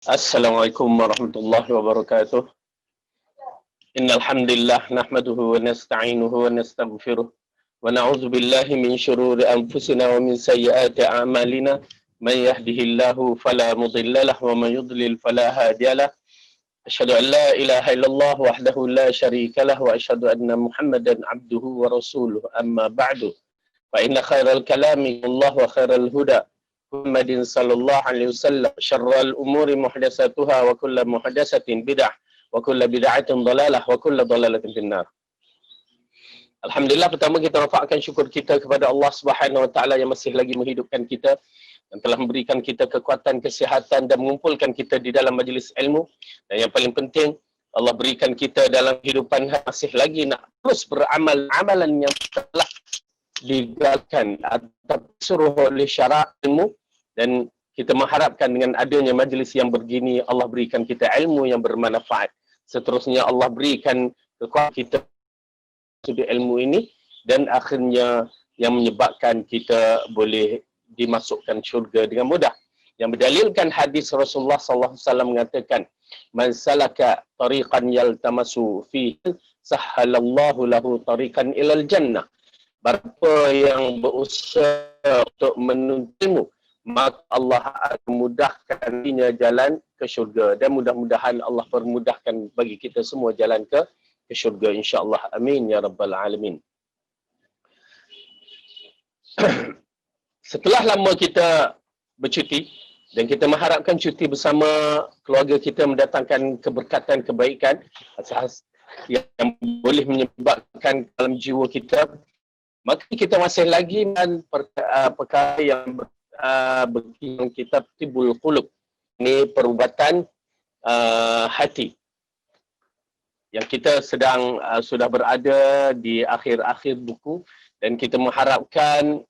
Assalamualaikum warahmatullahi wabarakatuh. Innal hamdalillah nahmaduhu wa nasta'inuhu wa nastaghfiruh wa na'udzu billahi min shururi anfusina wa min sayyiati a'malina. Man yahdihillahu fala mudilla lahu wa man yudlil fala hadiya lahu. Asyhadu an la ilaha illallah wahdahu la syarika lahu wa asyhadu anna Muhammadan abduhu wa rasuluh. Amma ba'du. Fa inna khairal kalami Allah wa khairal huda Muhammadin sallallahu alaihi wasallam, syarrul umuri muhdatsatuha wa kullu muhdatsatin bid'ah wa kullu bid'atin dhalalah wa kullu dhalalatin finnar. Alhamdulillah, pertama kita rafakkan syukur kita kepada Allah Subhanahu wa taala yang masih lagi menghidupkan kita dan telah memberikan kita kekuatan, kesihatan dan mengumpulkan kita di dalam majlis ilmu. Dan yang paling penting, Allah berikan kita dalam kehidupan masih lagi nak terus beramal amalan yang telah digalakkan atau disuruh oleh syarak ilmu, dan kita mengharapkan dengan adanya majlis yang begini Allah berikan kita ilmu yang bermanfaat. Seterusnya Allah berikan kekuatan kita sudut ilmu ini dan akhirnya yang menyebabkan kita boleh dimasukkan syurga dengan mudah. Yang berdalilkan hadis Rasulullah sallallahu alaihi wasallam mengatakan, "Man salaka tariqan yaltamasu fihi sahhalallahu lahu tariqan ilal jannah." Berapa yang berusaha untuk menuntutmu, maka Allah akan mudahkan dia jalan ke syurga. Dan mudah-mudahan Allah permudahkan bagi kita semua jalan ke syurga, insya-Allah. Amin ya rabbal alamin. Setelah lama kita bercuti dan kita mengharapkan cuti bersama keluarga kita mendatangkan keberkatan, kebaikan yang boleh menyebabkan dalam jiwa kita, maka kita masih lagi perkara yang berkaitan kitab Tibbul Qulub. Ini perubatan hati yang kita sedang sudah berada di akhir-akhir buku, dan kita mengharapkan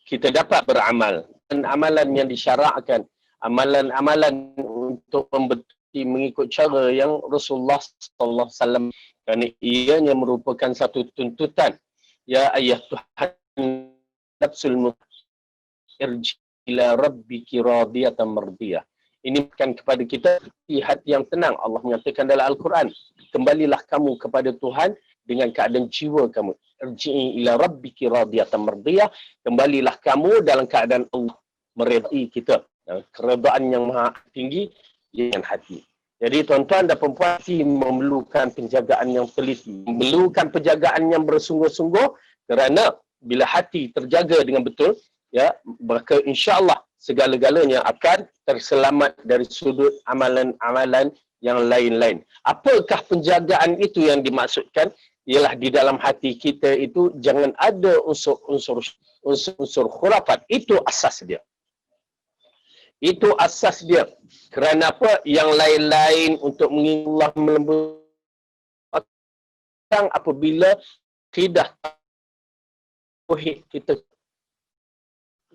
kita dapat beramal. Dan amalan yang disyarakkan, amalan-amalan untuk mengikut cara yang Rasulullah sallallahu alaihi wasallam, kerana ianya merupakan satu tuntutan. Ya ayah Tuhan nafsul irji ila rabbiki radiyatan mardiyah. Ini bukan kepada kita hati yang tenang. Allah menyatakan dalam Al-Quran, kembalilah kamu kepada Tuhan dengan keadaan jiwa kamu. Irji'i ila rabbiki radiyatan mardiyah. Kembalilah kamu dalam keadaan Allah meridai kita. Keredaan yang maha tinggi dengan hati. Jadi tuan-tuan dan puan-puan, hati memerlukan penjagaan yang teliti, memerlukan penjagaan yang bersungguh-sungguh, kerana bila hati terjaga dengan betul, ya, maka insya-Allah segala-galanya akan terselamat dari sudut amalan-amalan yang lain-lain. Apakah penjagaan itu yang dimaksudkan? Ialah di dalam hati kita itu jangan ada unsur khurafat. Itu asas dia. Itu asas dia. Kerana apa? Yang lain-lain untuk mengingat melembutkan apabila tidak tauhid kita,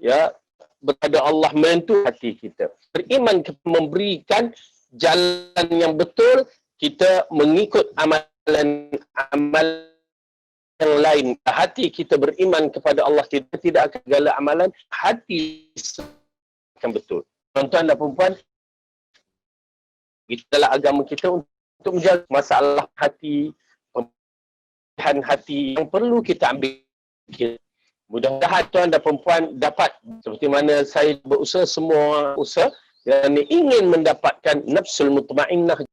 ya, berada Allah menentu hati kita. Beriman memberikan jalan yang betul, kita mengikut amalan yang lain. Hati kita beriman kepada Allah, kita tidak akan segala amalan, hati akan betul. Tuan-tuan dan puan-puan, itulah agama kita untuk menjaga masalah hati, pemilihan hati yang perlu kita ambil. Mudah-mudahan tuan dan perempuan dapat, seperti mana saya berusaha, semua usaha, dan ingin mendapatkan nafsul mutmainnah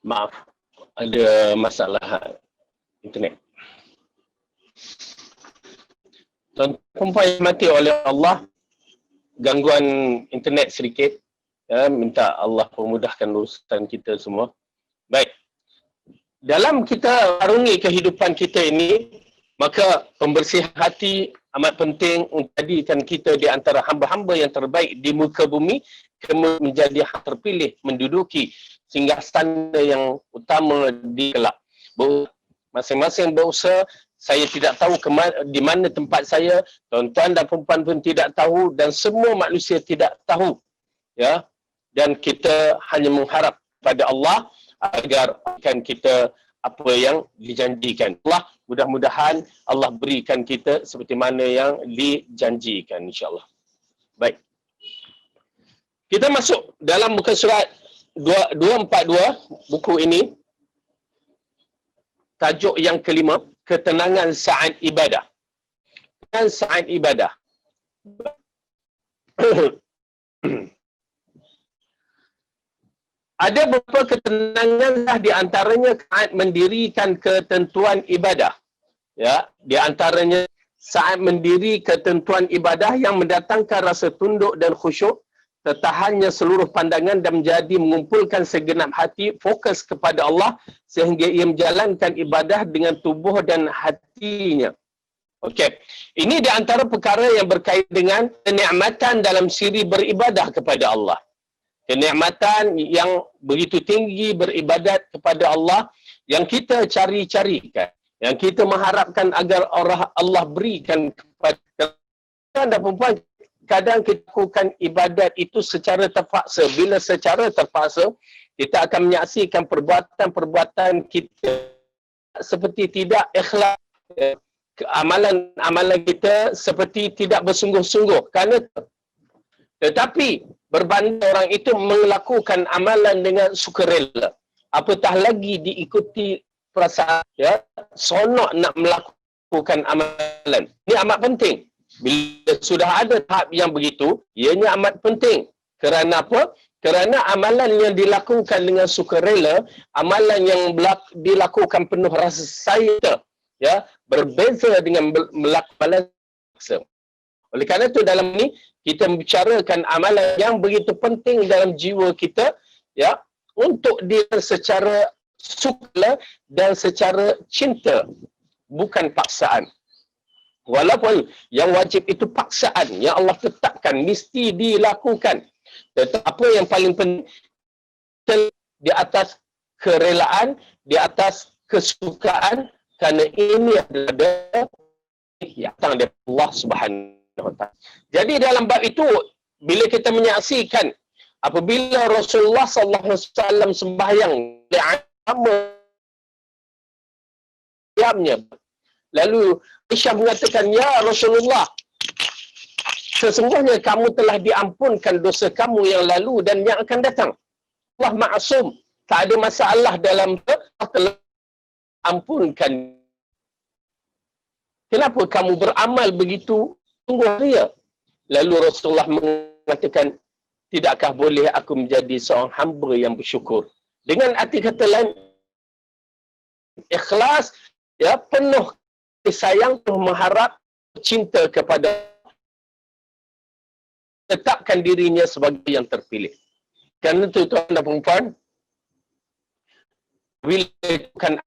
Maaf, ada masalah internet. Tuan-tuan perempuan yang mati oleh Allah, gangguan internet sedikit. Ya, minta Allah memudahkan urusan kita semua. Baik. Dalam kita arungi kehidupan kita ini, maka pembersih hati amat penting untuk jadikan kita di antara hamba-hamba yang terbaik di muka bumi, kemudian menjadi hak terpilih menduduki singgasana yang utama di kelak. Masing-masing berusaha, saya tidak tahu di mana tempat saya, tuan-tuan dan perempuan pun tidak tahu, dan semua manusia tidak tahu. Ya, dan kita hanya mengharap pada Allah agar akan kita apa yang dijanjikan. Allah, mudah-mudahan Allah berikan kita seperti mana yang dijanjikan, insya-Allah. Baik. Kita masuk dalam muka surat 242 buku ini. Tajuk yang kelima, ketenangan saat ibadah. Ketenangan saat ibadah. Ada beberapa ketenangan di antaranya saat mendirikan ketentuan ibadah. Ya, di antaranya saat mendiri ketentuan ibadah yang mendatangkan rasa tunduk dan khusyuk, tertahannya seluruh pandangan dan menjadi mengumpulkan segenap hati fokus kepada Allah sehingga ia menjalankan ibadah dengan tubuh dan hatinya. Okey. Ini di antara perkara yang berkaitan dengan kenikmatan dalam siri beribadah kepada Allah. Kenikmatan yang begitu tinggi beribadat kepada Allah yang kita cari-carikan, yang kita mengharapkan agar Allah berikan kepada kita dan perempuan. Kadang kita lakukan ibadat itu secara terpaksa. Bila secara terpaksa, kita akan menyaksikan perbuatan-perbuatan kita seperti tidak ikhlas. Amalan-amalan kita seperti tidak bersungguh-sungguh. Tetapi berbanding orang itu melakukan amalan dengan sukarela, apatah lagi diikuti perasaan, ya, seronok nak melakukan amalan. Ini amat penting. Bila sudah ada tahap yang begitu, ianya amat penting. Kerana apa? Kerana amalan yang dilakukan dengan sukarela, amalan yang dilakukan penuh rasa sayang, ya, berbeza dengan melakukan paksa. Oleh kerana itu dalam ini kita membicarakan amalan yang begitu penting dalam jiwa kita, ya, untuk dia secara suka dan secara cinta, bukan paksaan. Walaupun yang wajib itu paksaan yang Allah tetapkan mesti dilakukan, tetapi apa yang paling penting di atas kerelaan, di atas kesukaan, kerana ini adalah yang datang dari Allah Subhanahu Wa Taala. Jadi dalam bab itu, bila kita menyaksikan apabila Rasulullah sallallahu alaihi wasallam sembahyang diamnya, lalu Aisyah mengatakan, "Ya Rasulullah, sesungguhnya kamu telah diampunkan dosa kamu yang lalu dan yang akan datang. Allah maksum, tak ada masalah dalam Allah telah ampunkan. Kenapa kamu beramal begitu sungguh ria?" Lalu Rasulullah mengatakan, "Tidakkah boleh aku menjadi seorang hamba yang bersyukur?" Dengan arti kata lain, ikhlas, ya, penuh sayang, penuh mengharap, cinta kepada, tetapkan dirinya sebagai yang terpilih. Kerana itu tuan dan perempuan, bila lakukan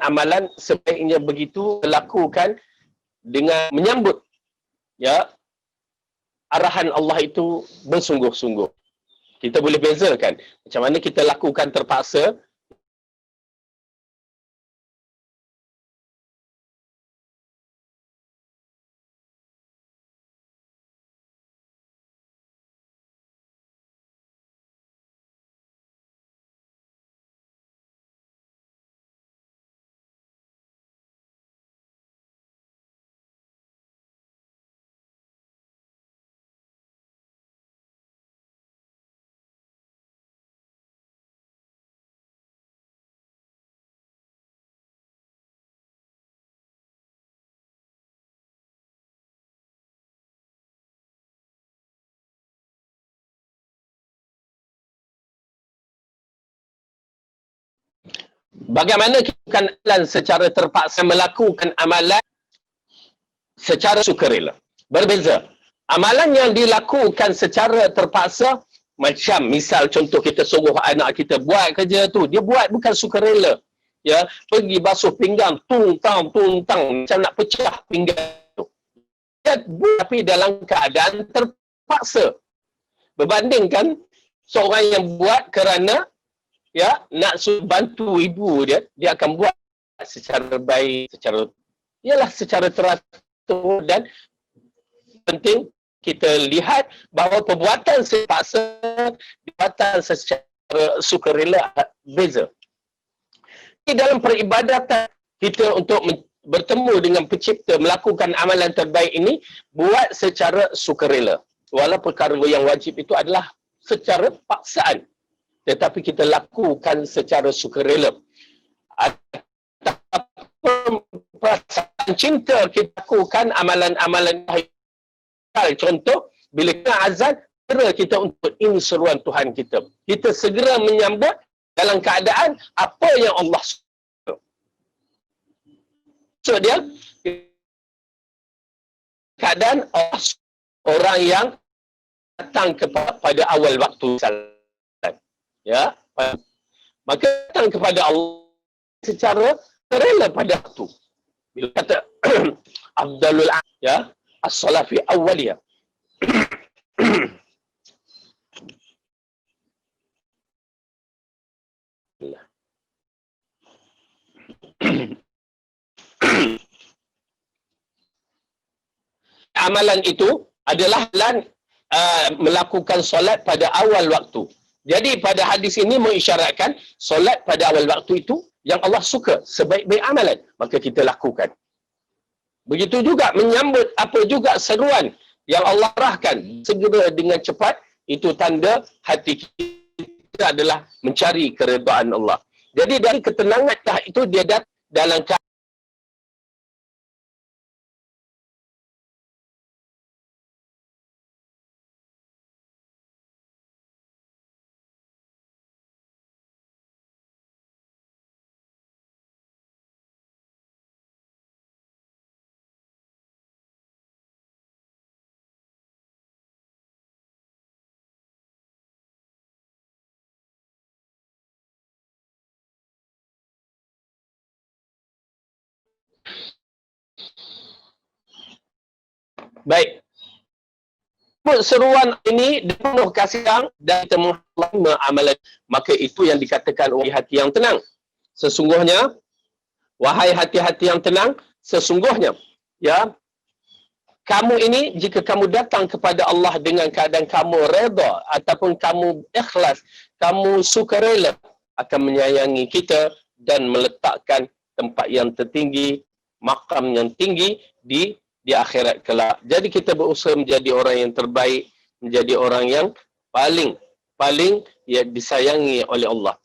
amalan sebaiknya begitu lakukan dengan menyambut, ya, arahan Allah itu bersungguh-sungguh. Kita boleh bezakan macam mana kita lakukan terpaksa Bagaimana kita melakukan amalan secara terpaksa, melakukan amalan secara sukarela. Berbeza. Amalan yang dilakukan secara terpaksa, macam misal contoh kita suruh anak kita buat kerja tu, dia buat bukan sukarela. Ya, pergi basuh pinggang, tung tang macam nak pecah pinggang tu. Dia buat tapi dalam keadaan terpaksa. Berbandingkan seorang yang buat kerana ya nak bantu ibu dia, dia akan buat secara baik, secara teratur, dan penting kita lihat bahawa perbuatan terpaksa, perbuatan secara sukarela beza. Di dalam peribadatan kita untuk bertemu dengan pencipta, melakukan amalan terbaik ini buat secara sukarela. Walau perkara yang wajib itu adalah secara paksaan, tetapi kita lakukan secara sukarela. Ataupun perasaan cinta, kita lakukan amalan-amalan. Contoh, bila kita azan, segera kita untuk ini seruan Tuhan kita. Kita segera menyambut dalam keadaan apa yang Allah suka. So dia keadaan orang yang datang kepada awal waktu salat. Ya, maka datang kepada Allah secara rela pada waktu. Bila kata afdalul ya, as-salat fi awwaliha. Amalan itu adalah melakukan solat pada awal waktu. Jadi pada hadis ini mengisyaratkan solat pada awal waktu itu yang Allah suka, sebaik-baik amalan, maka kita lakukan. Begitu juga menyambut apa juga seruan yang Allah arahkan segera dengan cepat, itu tanda hati kita adalah mencari keredaan Allah. Jadi dari ketenangan itu dia datang dalam baik. Seruan ini penuh kasih sayang dan kita menghormati amalan, maka itu yang dikatakan wahai hati yang tenang. Sesungguhnya, wahai hati-hati yang tenang, sesungguhnya ya, kamu ini jika kamu datang kepada Allah dengan keadaan kamu redha ataupun kamu ikhlas, kamu sukarela, akan menyayangi kita dan meletakkan tempat yang tertinggi, makam yang tinggi di akhirat kelak. Jadi kita berusaha menjadi orang yang terbaik, menjadi orang yang paling ya disayangi oleh Allah.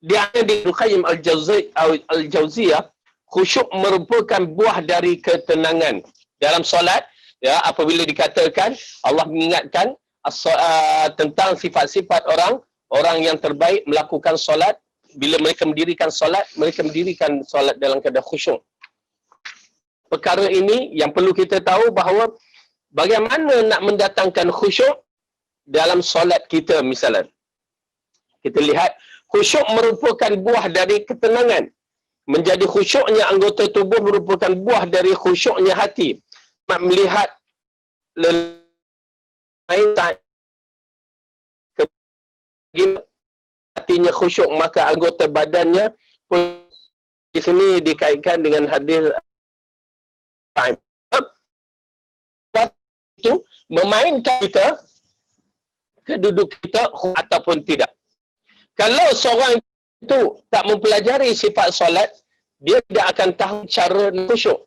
Dia di Al-Qayyim Al-Jauziyah, khusyuk merupakan buah dari ketenangan. Dalam solat, ya, apabila dikatakan Allah mengingatkan tentang sifat-sifat orang yang terbaik melakukan solat, bila mereka mendirikan solat dalam keadaan khusyuk. Perkara ini yang perlu kita tahu bahawa bagaimana nak mendatangkan khusyuk dalam solat kita misalnya. Kita lihat khusyuk merupakan buah dari ketenangan. Menjadi khusyuknya anggota tubuh merupakan buah dari khusyuknya hati. Melihat hatinya khusyuk, maka anggota badannya pun di sini dikaitkan dengan hadis itu memainkan kita keduduk kita ataupun tidak. Kalau seorang itu tak mempelajari sifat solat, dia tidak akan tahu cara khusyuk.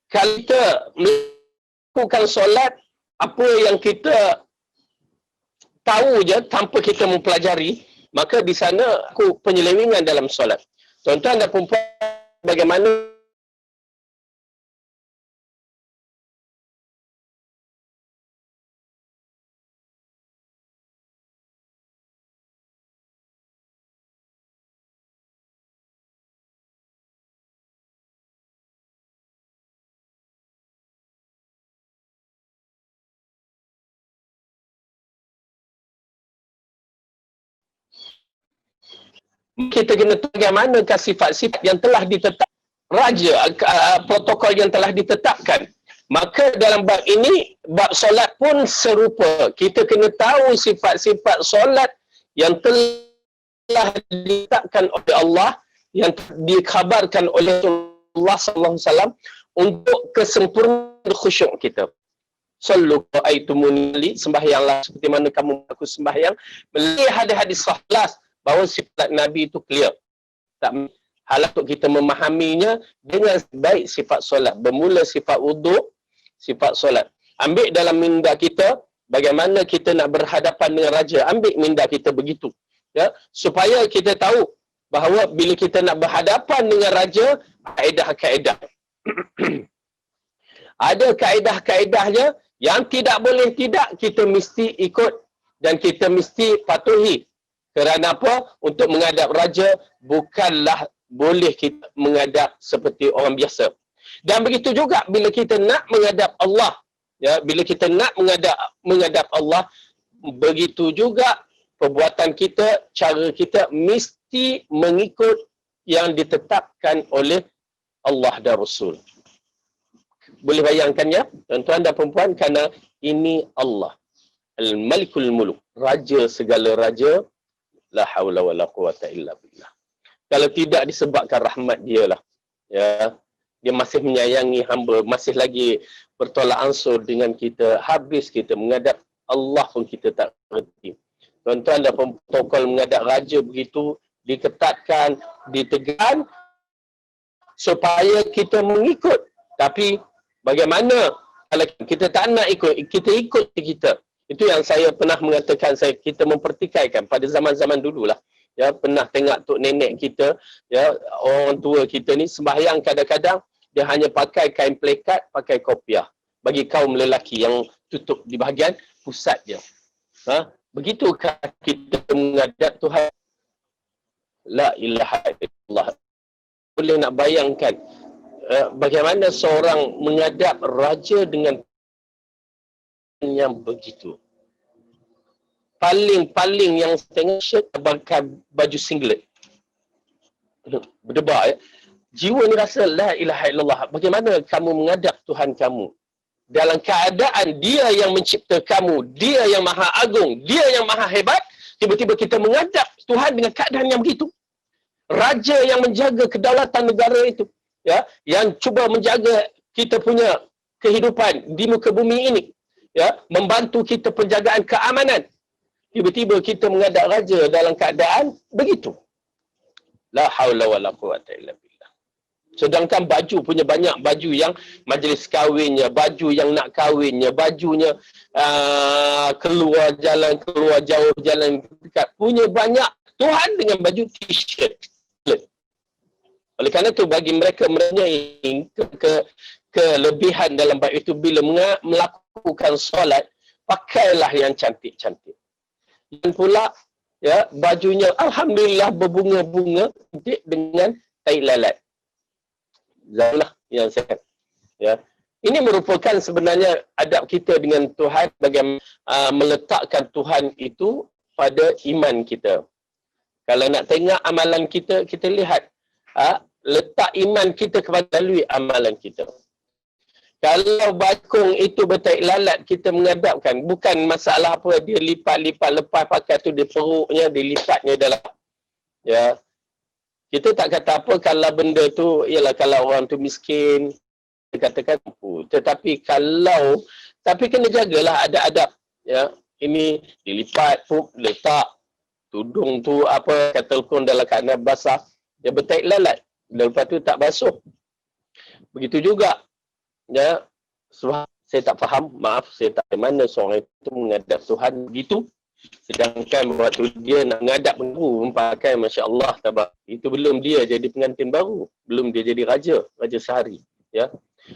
Kalau kita melakukan solat, apa yang kita tahu je tanpa kita mempelajari, maka di sana penyelewengan dalam solat. Tuan-tuan dan puan-puan, bagaimana Kita kena tahu bagaimanakah sifat-sifat yang telah ditetapkan raja, protokol yang telah ditetapkan. Maka dalam bab ini, bab solat pun serupa. Kita kena tahu sifat-sifat solat yang telah ditetapkan oleh Allah, yang dikhabarkan oleh Rasulullah sallallahu alaihi wasallam untuk kesempurnaan khusyuk kita. Sallu aitumuni, sembahyanglah seperti mana kamu aku sembahyang. Melihat hadis-hadis sahih bahawa sifat Nabi itu clear. Tak hal untuk kita memahaminya dengan baik sifat solat. Bermula sifat wuduk, sifat solat. Ambil dalam minda kita, bagaimana kita nak berhadapan dengan raja. Ambil minda kita begitu. Ya, supaya kita tahu bahawa bila kita nak berhadapan dengan raja, kaedah-kaedah. Ada kaedah-kaedahnya yang tidak boleh tidak kita mesti ikut dan kita mesti patuhi. Kerana apa? Untuk menghadap raja bukanlah boleh kita menghadap seperti orang biasa. Dan begitu juga bila kita nak menghadap Allah, ya, bila kita nak menghadap Allah, begitu juga perbuatan kita, cara kita mesti mengikut yang ditetapkan oleh Allah dan Rasul. Boleh bayangkan ya, tuan-tuan dan perempuan, kerana ini Allah. Al-Malikul Muluk, raja segala raja, la haula wala quwata illa billah. Kalau tidak disebabkan rahmat dia lah. Ya, dia masih menyayangi hamba, masih lagi bertolak ansur dengan kita, habis kita menghadap Allah pun kita tak berhenti. Tuan-tuan dan protokol menghadap raja begitu diketatkan, ditekan supaya kita mengikut. Tapi bagaimana kalau kita tak nak ikut, kita ikut kita. Itu yang saya pernah mengatakan, kita mempertikaikan pada zaman-zaman dululah. Ya, pernah tengok tok nenek kita, ya, orang tua kita ni sembahyang kadang-kadang dia hanya pakai kain plekat, pakai kopiah. Bagi kaum lelaki yang tutup di bahagian pusat dia. Ha? Begitukah kita menghadap Tuhan? La ilaha illallah. Boleh nak bayangkan bagaimana seorang menghadap raja dengan yang begitu. Paling yang tengah shirt pakai baju singlet. Berdebar ya. Jiwa ni rasa la ilaha illallah. Bagaimana kamu menghadap Tuhan kamu? Dalam keadaan dia yang mencipta kamu, dia yang maha agung, dia yang maha hebat, tiba-tiba kita menghadap Tuhan dengan keadaan yang begitu. Raja yang menjaga kedaulatan negara itu, ya, yang cuba menjaga kita punya kehidupan di muka bumi ini, ya, membantu kita penjagaan keamanan. Tiba-tiba kita menghadap raja dalam keadaan begitu. La haula wala quwata illa billah. Sedangkan baju punya banyak, baju yang majlis kahwinnya, baju yang nak kahwinnya, bajunya keluar jalan, keluar jauh jalan dekat, punya banyak. Tuhan dengan baju t-shirt. Oleh kerana itu bagi mereka yang kelebihan dalam bab itu, bila melakukan solat, pakailah yang cantik-cantik. Dan pula ya, bajunya alhamdulillah berbunga-bunga dengan tai lalat. Zalah yang sehat. Ya. Ini merupakan sebenarnya adab kita dengan Tuhan, bagaimana meletakkan Tuhan itu pada iman kita. Kalau nak tengok amalan kita, kita lihat letak iman kita kepada melalui amalan kita. Kalau bakung itu bertaik lalat, kita menghadapkan, bukan masalah apa, dia lipat-lipat, lepas pakai tu dia peruknya, dia lipatnya dalam. Ya. Kita tak kata apa kalau benda tu, ialah kalau orang tu miskin, kita katakan, tetapi kalau, tapi kena jagalah ada adab. Ya. Ini dilipat, letak tudung tu apa, telefon dalam keadaan basah, dia bertaik lalat. Dan lepas tu tak basuh. Begitu juga. Ya, saya tak faham, maaf, saya tak tahu mana seorang itu menghadap Tuhan begitu. Sedangkan waktu dia nak menghadap baru, pakai Masya Allah, tabak. Itu belum dia jadi pengantin baru. Belum dia jadi raja sehari. Ya.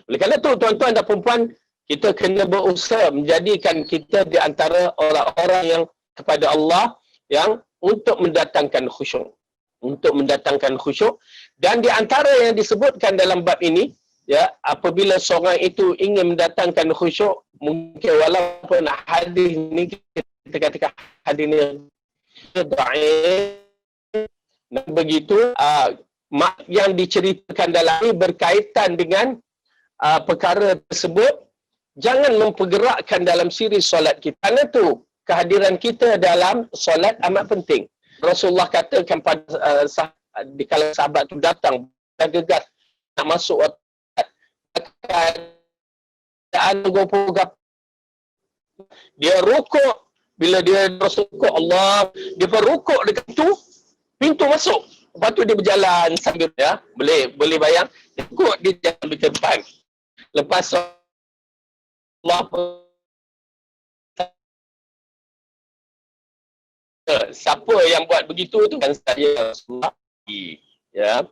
Oleh kerana itu, tuan-tuan dan perempuan, kita kena berusaha menjadikan kita di antara orang-orang yang kepada Allah yang untuk mendatangkan khusyuk. Untuk mendatangkan khusyuk. Dan di antara yang disebutkan dalam bab ini, ya, apabila seorang itu ingin mendatangkan khusyuk, mungkin walaupun hadis ni kita katakan hadis ni dhaif, Dan begitu yang diceritakan dalam ini berkaitan dengan perkara tersebut. Jangan mempergerakkan dalam siri solat kita. Kerana tu kehadiran kita dalam solat amat penting. Rasulullah katakan pada di kalangan sahabat tu datang dan gegas nak masuk solat. Keadaan dia rukuk, bila dia rukuk Allah, dia berrukuk dekat pintu masuk. Lepas tu dia berjalan sambil boleh bayang, dia rukuk, dia jalan ke depan. Lepas Allah siapa yang buat begitu tu kan saya Rasulullah. Ya.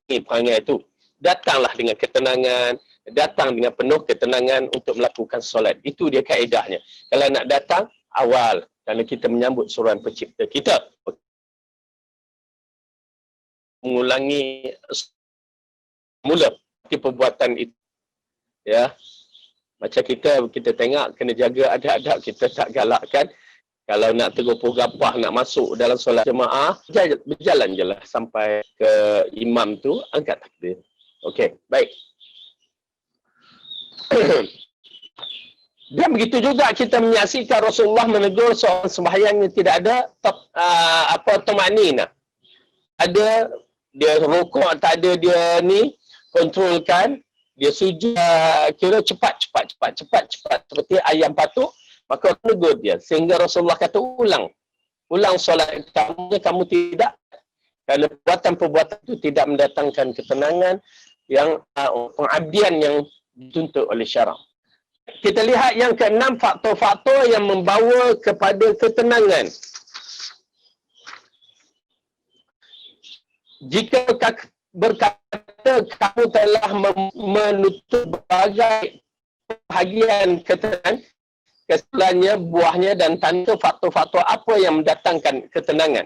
Ini perangai tu. Datanglah dengan ketenangan, datang dengan penuh ketenangan untuk melakukan solat. Itu dia kaedahnya. Kalau nak datang awal, kerana kita menyambut suruhan pencipta kita. Mengulangi mula perbuatan itu. Ya. Macam kita tengok, kena jaga adab-adab, kita tak galakkan. Kalau nak teguh gapah, nak masuk dalam solat jemaah, berjalan je lah sampai ke imam tu, angkat takbir. Okey, baik. Dan begitu juga kita menyaksikan Rasulullah menegur seorang sembahyang yang tidak ada tamanina. Ada dia rukuk, tak ada dia ni kontrolkan, dia sujud kira cepat seperti ayam patuk, maka menegur dia sehingga Rasulullah kata ulang solat kamu tidak, kerana perbuatan itu tidak mendatangkan ketenangan yang pengabdian yang dituntut oleh syarak. Kita lihat yang keenam, faktor-faktor yang membawa kepada ketenangan. Jika berkata kamu telah menutup berbagai bahagian ketenangan, kesimpulannya, buahnya dan tanda faktor-faktor apa yang mendatangkan ketenangan.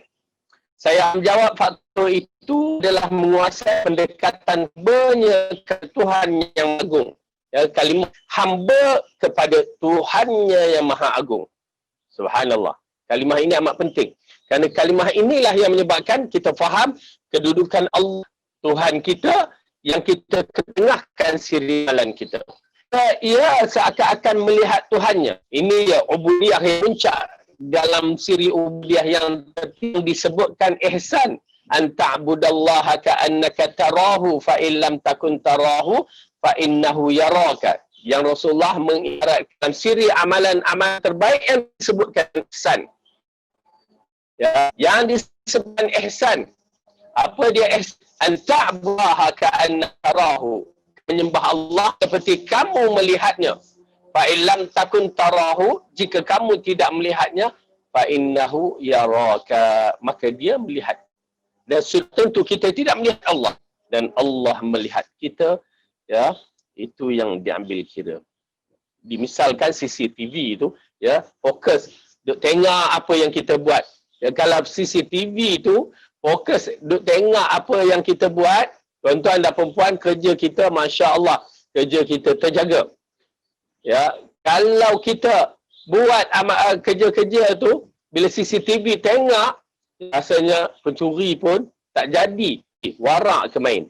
Saya menjawab faktor itu adalah menguasai pendekatan hambanya ke Tuhan yang agung. Ya, kalimah hamba kepada Tuhannya yang maha agung. Subhanallah. Kalimah ini amat penting. Kerana kalimah inilah yang menyebabkan kita faham kedudukan Allah, Tuhan kita, yang kita ketengahkan siri amalan kita. Ia seakan-akan melihat Tuhannya. Ini ya ubudiyah yang puncak dalam siri ubudiyah yang disebutkan ihsan. An ta'budallaha ka'annaka tarahu fa in lam takun tarahu fa innahu yaraka. Yang Rasulullah mengibaratkan siri amalan-amalan terbaik yang disebutkan ihsan. Ya, yang disebutkan ihsan. Apa dia ihsan? An ta'budallaha ka'annaka tarahu. Menyembah Allah seperti kamu melihatnya. Fa illam takun tarahu, jika kamu tidak melihatnya, fa innahu yaraka, maka dia melihat. Dan tentu kita tidak melihat Allah dan Allah melihat kita, ya. Itu yang diambil kira. Dimisalkan CCTV itu, ya, fokus duk tengok apa yang kita buat. Ya, kalau CCTV itu fokus duk tengok apa yang kita buat, tuan-tuan dan perempuan, kerja kita masya-Allah, kerja kita terjaga. Ya, kalau kita buat kerja-kerja tu, bila CCTV tengok, rasanya pencuri pun tak jadi warak ke main.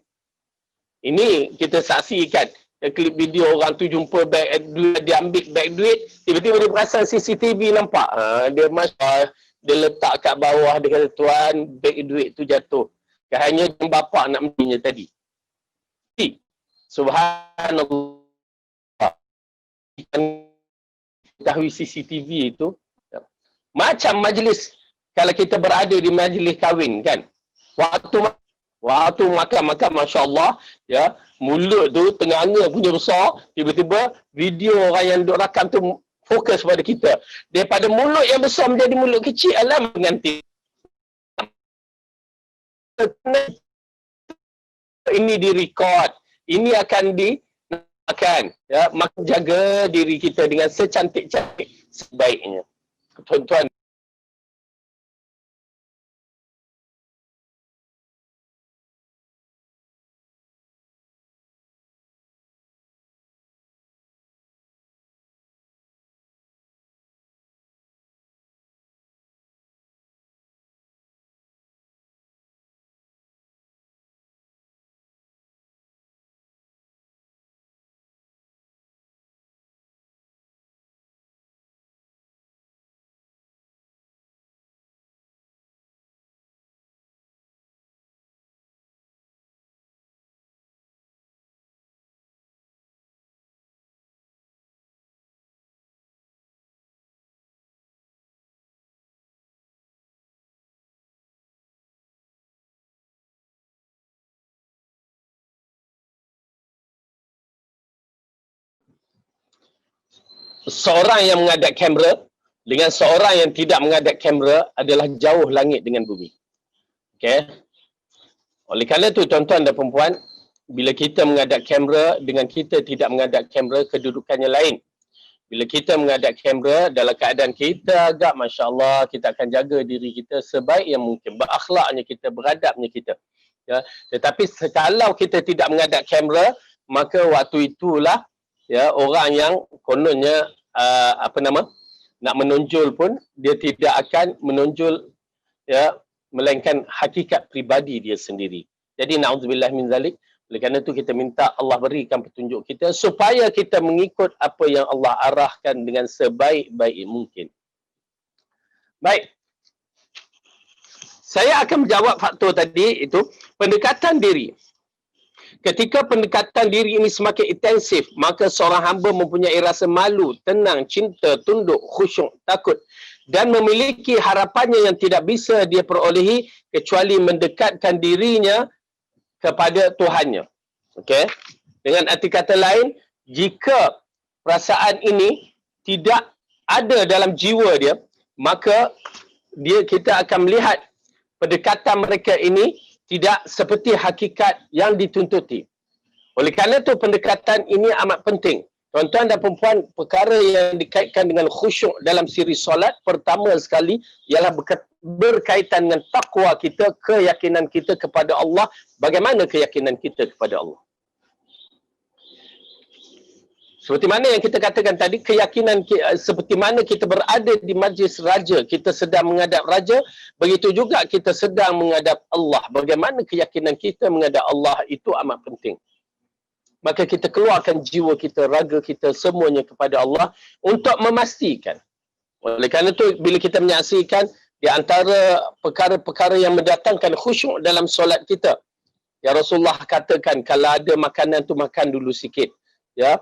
Ini kita saksikan klip video orang tu jumpa beg duit, dia ambil beg duit, tiba-tiba dia perasan CCTV nampak. Dia dia letak kat bawah, dia kata, tuan, beg duit tu jatuh. Hanya bapak nak menyinya tadi. Subhanallah. Tahu CCTV itu macam majlis, kalau kita berada di majlis kahwin kan, waktu makan masya-Allah, ya, mulut tu tenganga punya besar, tiba-tiba video orang yang duk rakam tu fokus pada kita, daripada mulut yang besar menjadi mulut kecil, alam mengganti. Ini direkod, ini akan akan, ya, maka jaga diri kita dengan secantik-cantik sebaiknya. Tuan-tuan seorang yang menghadap kamera dengan seorang yang tidak menghadap kamera adalah jauh langit dengan bumi. Okey. Oleh kerana itu tuan-tuan dan perempuan, bila kita menghadap kamera dengan kita tidak menghadap kamera, kedudukannya lain. Bila kita menghadap kamera dalam keadaan kita agak masya-Allah, kita akan jaga diri kita sebaik yang mungkin, berakhlaknya kita, beradabnya kita. Ya, tetapi kalau kita tidak menghadap kamera, maka waktu itulah ya orang yang kononnya nak menonjol pun dia tidak akan menonjol ya melainkan hakikat pribadi dia sendiri. Jadi naudzubillah min zalik. Oleh kerana itu kita minta Allah berikan petunjuk kita supaya kita mengikut apa yang Allah arahkan dengan sebaik-baik mungkin. Baik. Saya akan menjawab faktor tadi itu pendekatan diri. Ketika pendekatan diri ini semakin intensif, maka seorang hamba mempunyai rasa malu, tenang, cinta, tunduk, khusyuk, takut dan memiliki harapannya yang tidak bisa dia perolehi kecuali mendekatkan dirinya kepada Tuhannya. Okey. Dengan arti kata lain, jika perasaan ini tidak ada dalam jiwa dia, maka kita akan melihat pendekatan mereka ini tidak seperti hakikat yang dituntuti. Oleh kerana itu pendekatan ini amat penting. Tuan-tuan dan perempuan, perkara yang dikaitkan dengan khusyuk dalam siri solat pertama sekali ialah berkaitan dengan takwa kita, keyakinan kita kepada Allah. Bagaimana keyakinan kita kepada Allah? Seperti mana yang kita katakan tadi, keyakinan seperti mana kita berada di majlis raja, kita sedang menghadap raja, begitu juga kita sedang menghadap Allah. Bagaimana keyakinan kita menghadap Allah itu amat penting. Maka kita keluarkan jiwa kita, raga kita, semuanya kepada Allah untuk memastikan. Oleh kerana itu, bila kita menyaksikan di antara perkara-perkara yang mendatangkan khusyuk dalam solat kita, ya Rasulullah katakan, kalau ada makanan tu makan dulu sikit. Ya,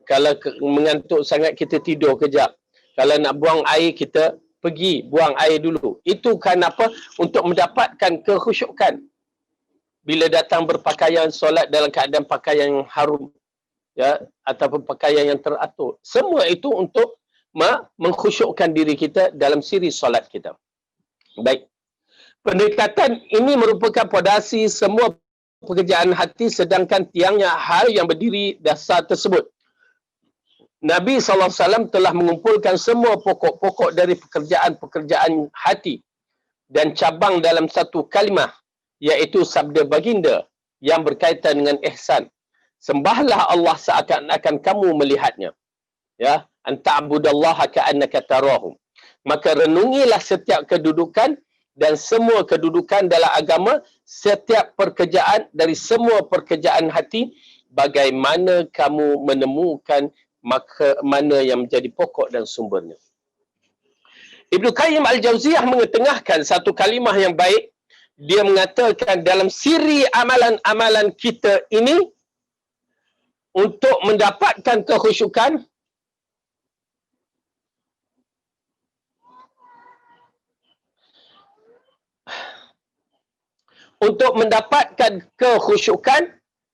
kalau mengantuk sangat kita tidur kejap. Kalau nak buang air kita pergi buang air dulu. Itu kan apa? Untuk mendapatkan kekhusyukan. Bila datang berpakaian solat dalam keadaan pakaian yang harum, ya, ataupun pakaian yang teratur. Semua itu untuk mengkhusyukkan diri kita dalam siri solat kita. Baik. Pendekatan ini merupakan pondasi semua pekerjaan hati, sedangkan tiangnya hal yang berdiri dasar tersebut. Nabi SAW telah mengumpulkan semua pokok-pokok dari pekerjaan-pekerjaan hati dan cabang dalam satu kalimah, iaitu sabda baginda yang berkaitan dengan ihsan. Sembahlah Allah seakan-akan kamu melihatnya. Ya, anta'budallaha ka'annaka tarahu. Maka renungilah setiap kedudukan dan semua kedudukan dalam agama, setiap pekerjaan dari semua pekerjaan hati, bagaimana kamu menemukan mana yang menjadi pokok dan sumbernya. Ibnu Qayyim Al-Jauziyah mengetengahkan satu kalimah yang baik. Dia mengatakan dalam siri amalan-amalan kita ini, untuk mendapatkan kekhusyukan,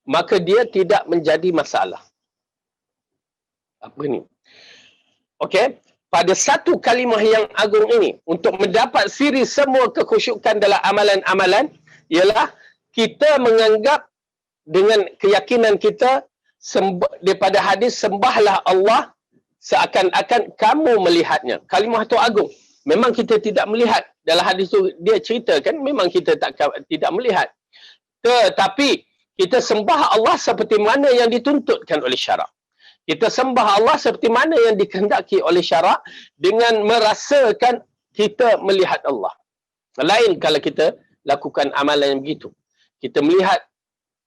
maka dia tidak menjadi masalah. Apa ni? Okey, pada satu kalimah yang agung ini, untuk mendapat siri semua kekhusyukan dalam amalan-amalan, ialah kita menganggap dengan keyakinan kita daripada hadis, sembahlah Allah seakan-akan kamu melihatnya. Kalimah itu agung. Memang kita tidak melihat. Dalam hadis itu dia ceritakan memang kita tidak melihat. Tetapi kita sembah Allah seperti mana yang dituntutkan oleh syarak. Kita sembah Allah seperti mana yang dikehendaki oleh syarak, dengan merasakan kita melihat Allah. Lain kalau kita lakukan amalan yang begitu. Kita melihat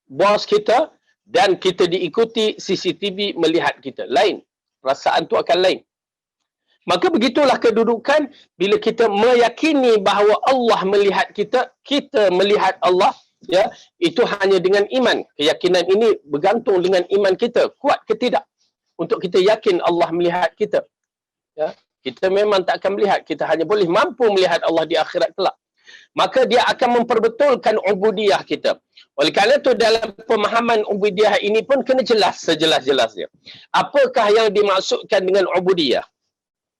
bos kita dan kita diikuti CCTV melihat kita. Lain. Perasaan tu akan lain. Maka begitulah kedudukan bila kita meyakini bahawa Allah melihat kita, kita melihat Allah, ya, itu hanya dengan iman. Keyakinan ini bergantung dengan iman kita, kuat ke tidak, untuk kita yakin Allah melihat kita. Ya, kita memang tak akan melihat, kita hanya boleh mampu melihat Allah di akhirat kelak. maka dia akan memperbetulkan ubudiyah kita. Oleh kerana itu dalam pemahaman ubudiyah ini pun kena jelas sejelas-jelasnya. Apakah yang dimaksudkan dengan ubudiyah?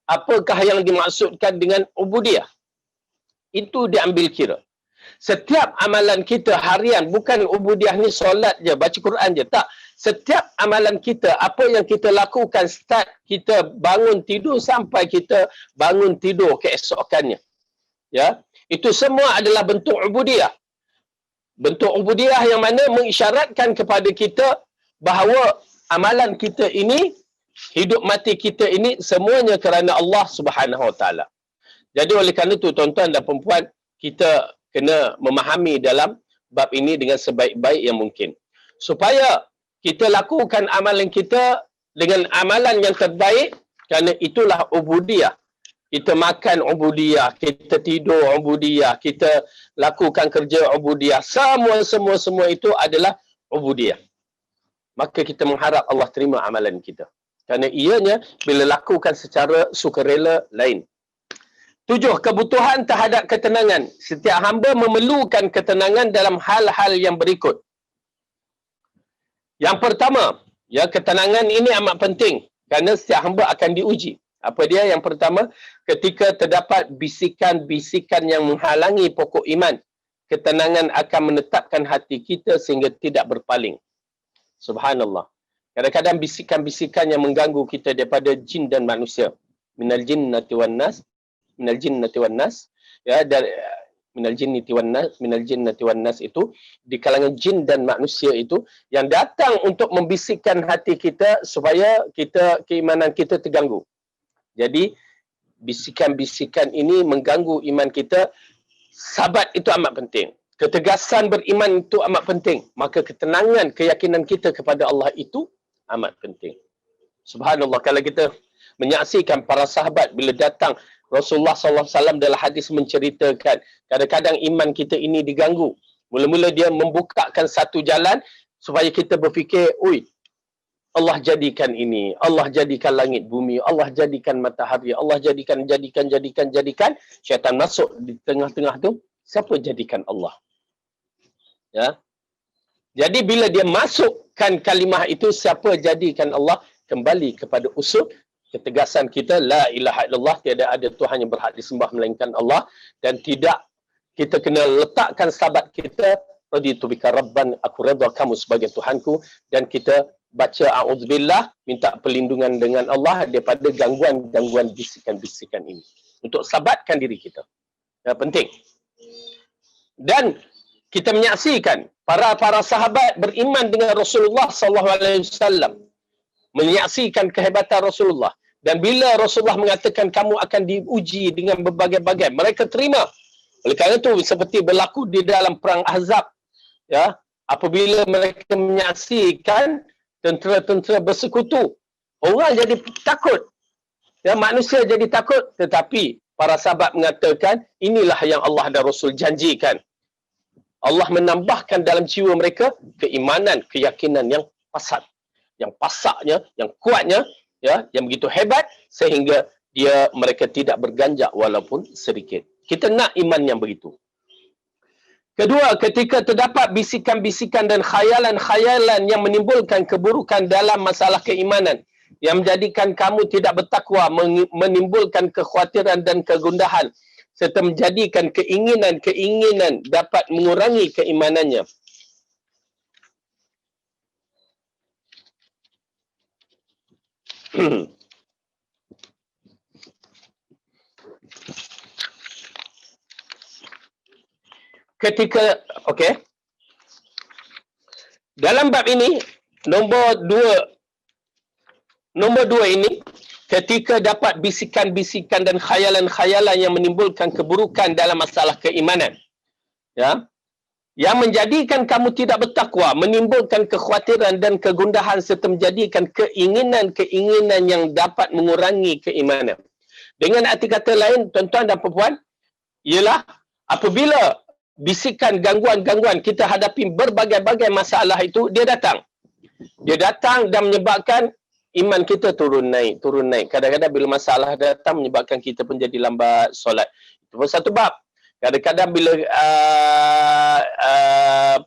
Apakah yang dimaksudkan dengan ubudiyah? Itu diambil kira. Setiap amalan kita harian, bukan ubudiyah ni solat je, baca Quran je. Tak. Setiap amalan kita, apa yang kita lakukan start kita bangun tidur sampai kita bangun tidur keesokannya. Ya, itu semua adalah bentuk ubudiyah. Bentuk ubudiyah yang mana mengisyaratkan kepada kita bahawa amalan kita ini, hidup mati kita ini semuanya kerana Allah Subhanahu Wa Taala. Jadi oleh kerana itu tuan-tuan dan perempuan, kita kena memahami dalam bab ini dengan sebaik-baik yang mungkin. Supaya kita lakukan amalan kita dengan amalan yang terbaik, kerana itulah ubudiyah. Kita makan ubudiyah, kita tidur ubudiyah, kita lakukan kerja ubudiyah. Semua itu adalah ubudiyah. Maka kita mengharap Allah terima amalan kita. Kerana ianya bila lakukan secara sukarela lain. 7. Kebutuhan terhadap ketenangan. Setiap hamba memerlukan ketenangan dalam hal-hal yang berikut. Yang pertama, ya, ketenangan ini amat penting kerana setiap hamba akan diuji. Apa dia? Yang pertama, ketika terdapat bisikan-bisikan yang menghalangi pokok iman, ketenangan akan menetapkan hati kita sehingga tidak berpaling. Subhanallah. Kadang-kadang bisikan-bisikan yang mengganggu kita daripada jin dan manusia. Minal jinnati wan nas, minal jinnati wan nas, ya, dari minal jinnati wan nas itu di kalangan jin dan manusia itu yang datang untuk membisikkan hati kita supaya keimanan kita terganggu. Jadi bisikan-bisikan ini mengganggu iman kita. Sabat itu amat penting. Ketegasan beriman itu amat penting. Maka ketenangan, keyakinan kita kepada Allah itu amat penting. Subhanallah, kalau kita menyaksikan para sahabat bila datang Rasulullah SAW dalam hadis menceritakan, kadang-kadang iman kita ini diganggu. Mula-mula dia membukakan satu jalan supaya kita berfikir, ui, Allah jadikan ini, Allah jadikan langit bumi, Allah jadikan matahari, Allah jadikan. Syaitan masuk di tengah-tengah tu, siapa jadikan Allah? Ya. Jadi bila dia masukkan kalimah itu, siapa jadikan Allah, kembali kepada usul ketegasan kita, la ilaha illallah, tiada ada Tuhan yang berhak disembah melainkan Allah, dan tidak, kita kena letakkan sahabat kita, raditu bika rabban, aku redha kamu sebagai Tuhanku, dan kita baca a'udzubillah, minta perlindungan dengan Allah daripada gangguan-gangguan bisikan-bisikan ini. Untuk sabatkan diri kita. Ya, penting. Dan kita menyaksikan para sahabat beriman dengan Rasulullah SAW, menyaksikan kehebatan Rasulullah. Dan bila Rasulullah mengatakan kamu akan diuji dengan berbagai-bagai, mereka terima. Oleh kerana itu seperti berlaku di dalam perang Ahzab, ya, apabila mereka menyaksikan tentera-tentera bersekutu, orang jadi takut. Ya, manusia jadi takut, tetapi para sahabat mengatakan inilah yang Allah dan Rasul janjikan. Allah menambahkan dalam jiwa mereka keimanan, keyakinan yang pasat, yang pasaknya, yang kuatnya, ya, yang begitu hebat sehingga mereka tidak berganjak walaupun sedikit. Kita nak iman yang begitu. Kedua, ketika terdapat bisikan-bisikan dan khayalan-khayalan yang menimbulkan keburukan dalam masalah keimanan, yang menjadikan kamu tidak bertakwa, menimbulkan kekhawatiran dan kegundahan, serta menjadikan keinginan-keinginan dapat mengurangi keimanannya. Ketika, okey, dalam bab ini, nombor dua ini, ketika dapat bisikan-bisikan dan khayalan-khayalan yang menimbulkan keburukan dalam masalah keimanan, ya, yang menjadikan kamu tidak bertakwa, menimbulkan kekhawatiran dan kegundahan, serta menjadikan keinginan-keinginan yang dapat mengurangi keimanan. Dengan arti kata lain, tuan-tuan dan puan-puan, ialah apabila bisikan, gangguan-gangguan kita hadapi berbagai-bagai masalah itu, dia datang dan menyebabkan iman kita turun naik. Kadang-kadang bila masalah datang menyebabkan kita pun jadi lambat solat. Itu pun satu bab. Kadang-kadang bila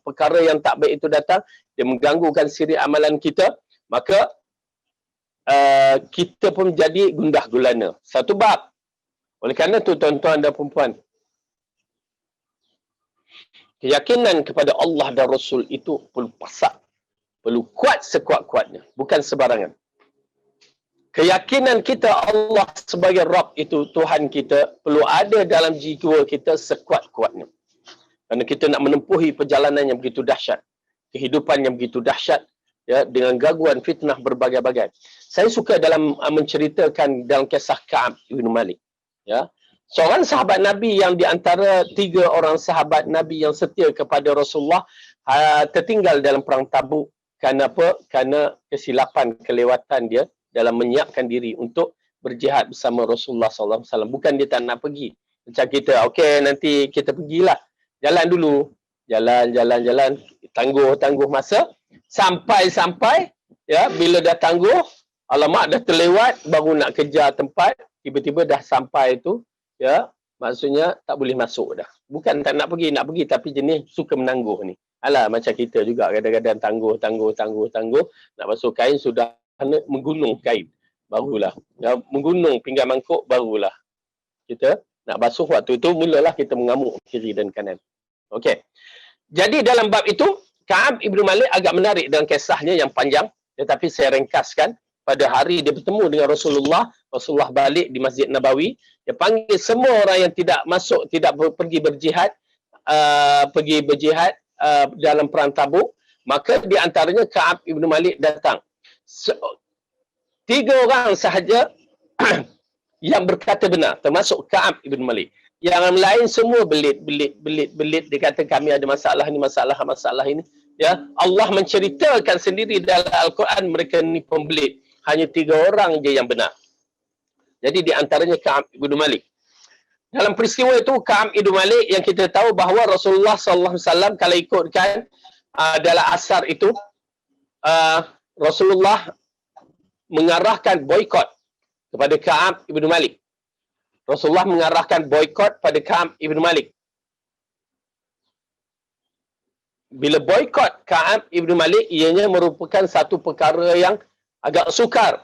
perkara yang tak baik itu datang, dia mengganggukan siri amalan kita, maka kita pun jadi gundah gulana. Satu bab. Oleh kerana itu tuan-tuan dan perempuan, keyakinan kepada Allah dan Rasul itu perlu pasak, perlu kuat sekuat-kuatnya, bukan sebarangan. Keyakinan kita Allah sebagai Rabb itu, Tuhan kita, perlu ada dalam jiwa kita sekuat-kuatnya. Kerana kita nak menempuhi perjalanan yang begitu dahsyat, kehidupan yang begitu dahsyat, ya, dengan gangguan fitnah berbagai-bagai. Saya suka dalam menceritakan dalam kisah Ka'ab bin Malik. Ya, seorang sahabat Nabi yang di antara 3 orang sahabat Nabi yang setia kepada Rasulullah tertinggal dalam perang Tabuk. Kerana apa? Kerana kesilapan, kelewatan dia dalam menyiapkan diri untuk berjihad bersama Rasulullah SAW. Bukan dia tak nak pergi. Macam kita, okey nanti kita pergilah. Jalan dulu. Jalan. Tangguh masa. Sampai, ya, bila dah tangguh, alamak dah terlewat, baru nak kejar tempat, tiba-tiba dah sampai tu, ya, maksudnya tak boleh masuk dah. Bukan tak nak pergi, tapi jenis suka menangguh ni. Alah, macam kita juga kadang-kadang tangguh, nak basuh kain sudah menggunung kain, barulah. Ya, menggunung pinggan mangkuk, barulah kita nak basuh. Waktu itu mulalah kita mengamuk kiri dan kanan. Okey. Jadi dalam bab itu, Ka'ab Ibn Malik agak menarik dalam kisahnya yang panjang, tetapi saya ringkaskan. Pada hari dia bertemu dengan Rasulullah balik di Masjid Nabawi, dia panggil semua orang yang tidak masuk, tidak pergi berjihad, dalam perang Tabuk. Maka di antaranya Ka'ab Ibn Malik datang. 3 orang sahaja yang berkata benar, termasuk Ka'ab Ibn Malik. Yang lain semua belit. Dia kata kami ada masalah ini. Ya, Allah menceritakan sendiri dalam Al-Quran mereka ni pembelit. Hanya 3 orang je yang benar. Jadi di antaranya Ka'ab Ibn Malik. Dalam peristiwa itu Ka'ab Ibn Malik yang kita tahu bahawa Rasulullah SAW kalau ikutkan dalam asar itu, Rasulullah mengarahkan boikot kepada Ka'ab Ibn Malik. Rasulullah mengarahkan boikot pada Ka'ab Ibn Malik. Bila boikot Ka'ab Ibn Malik, ianya merupakan satu perkara yang agak sukar.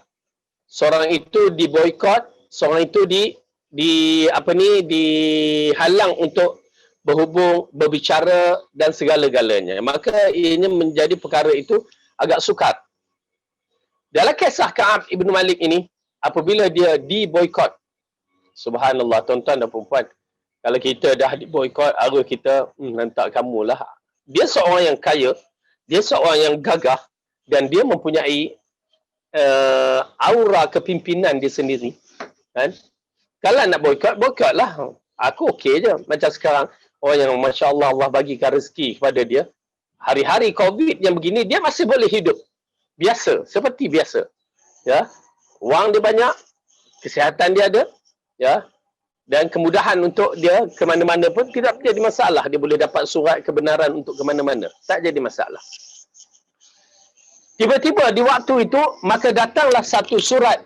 Seorang itu diboikot, seorang itu dihalang untuk berhubung, berbicara dan segala-galanya. Maka ianya menjadi perkara itu agak sukar. Dalam kisah Ka'ab Ibn Malik ini, apabila dia diboikot, subhanallah tuan-tuan dan puan-puan, kalau kita dah diboikot, arwah kita, nanti kamulah. Dia seorang yang kaya, dia seorang yang gagah, dan dia mempunyai aura kepimpinan dia sendiri. Kan? Kalau nak boikot lah. Aku okey je. Macam sekarang, orang yang Masya Allah, Allah bagikan rezeki kepada dia. Hari-hari COVID yang begini, dia masih boleh hidup. Biasa, seperti biasa. Ya, wang dia banyak, kesihatan dia ada, ya, dan kemudahan untuk dia ke mana-mana pun tidak jadi masalah. Dia boleh dapat surat kebenaran untuk ke mana-mana. Tak jadi masalah. Tiba-tiba di waktu itu, maka datanglah satu surat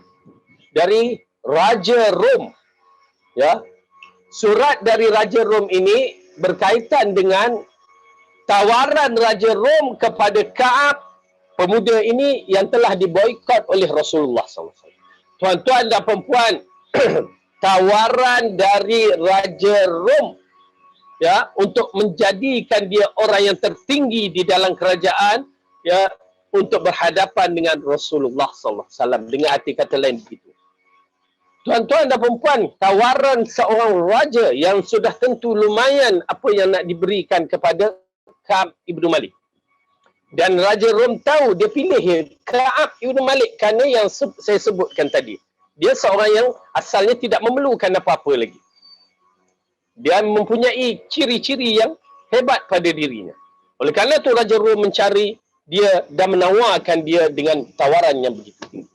dari Raja Rom. Ya, surat dari Raja Rom ini berkaitan dengan tawaran Raja Rom kepada Ka'ab, pemuda ini yang telah diboikot oleh Rasulullah SAW. Tuan-tuan dan perempuan, tawaran dari Raja Rom, ya, untuk menjadikan dia orang yang tertinggi di dalam kerajaan, ya, untuk berhadapan dengan Rasulullah SAW. Dengan arti kata lain begitu. Tuan-tuan dan perempuan, tawaran seorang raja yang sudah tentu lumayan apa yang nak diberikan kepada Ka'ab Ibn Malik. Dan Raja Rom tahu, dia pilih Ka'ab Ibn Malik kerana yang saya sebutkan tadi. Dia seorang yang asalnya tidak memerlukan apa-apa lagi. Dia mempunyai ciri-ciri yang hebat pada dirinya. Oleh kerana itu Raja Rom mencari dia dan menawarkan dia dengan tawaran yang begitu tinggi.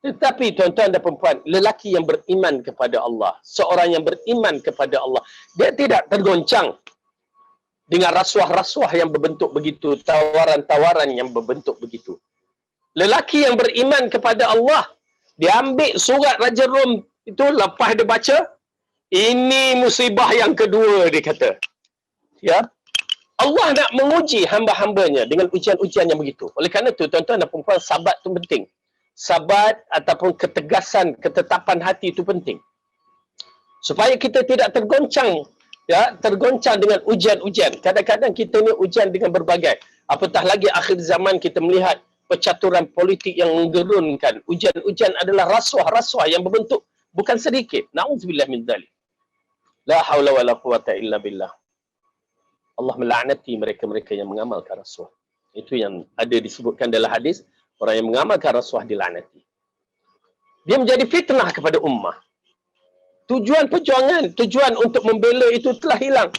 Tetapi tuan-tuan dan perempuan, lelaki yang beriman kepada Allah, seorang yang beriman kepada Allah, dia tidak tergoncang dengan rasuah-rasuah yang berbentuk begitu, tawaran-tawaran yang berbentuk begitu. Lelaki yang beriman kepada Allah, dia ambil surat Raja Rom itu, lepas dia baca, Ini musibah yang kedua, dia kata. Ya, Allah nak menguji hamba-hambanya dengan ujian-ujian yang begitu. Oleh kerana itu, tuan-tuan dan puan-puan, sabat itu penting. Sabat ataupun ketegasan, ketetapan hati itu penting. Supaya kita tidak tergoncang, ya, tergoncang dengan ujian-ujian. Kadang-kadang kita ni ujian dengan berbagai. Apatah lagi akhir zaman kita melihat percaturan politik yang menggerunkan. Ujian-ujian adalah rasuah-rasuah yang berbentuk bukan sedikit. Na'udzubillah min dzalik. La haula wala quwata illa billah. Allah melaknati mereka-mereka yang mengamalkan rasuah. Itu yang ada disebutkan dalam hadis, orang yang mengamalkan rasuah dilaknati. Dia menjadi fitnah kepada ummah. Tujuan perjuangan, tujuan untuk membela itu telah hilang.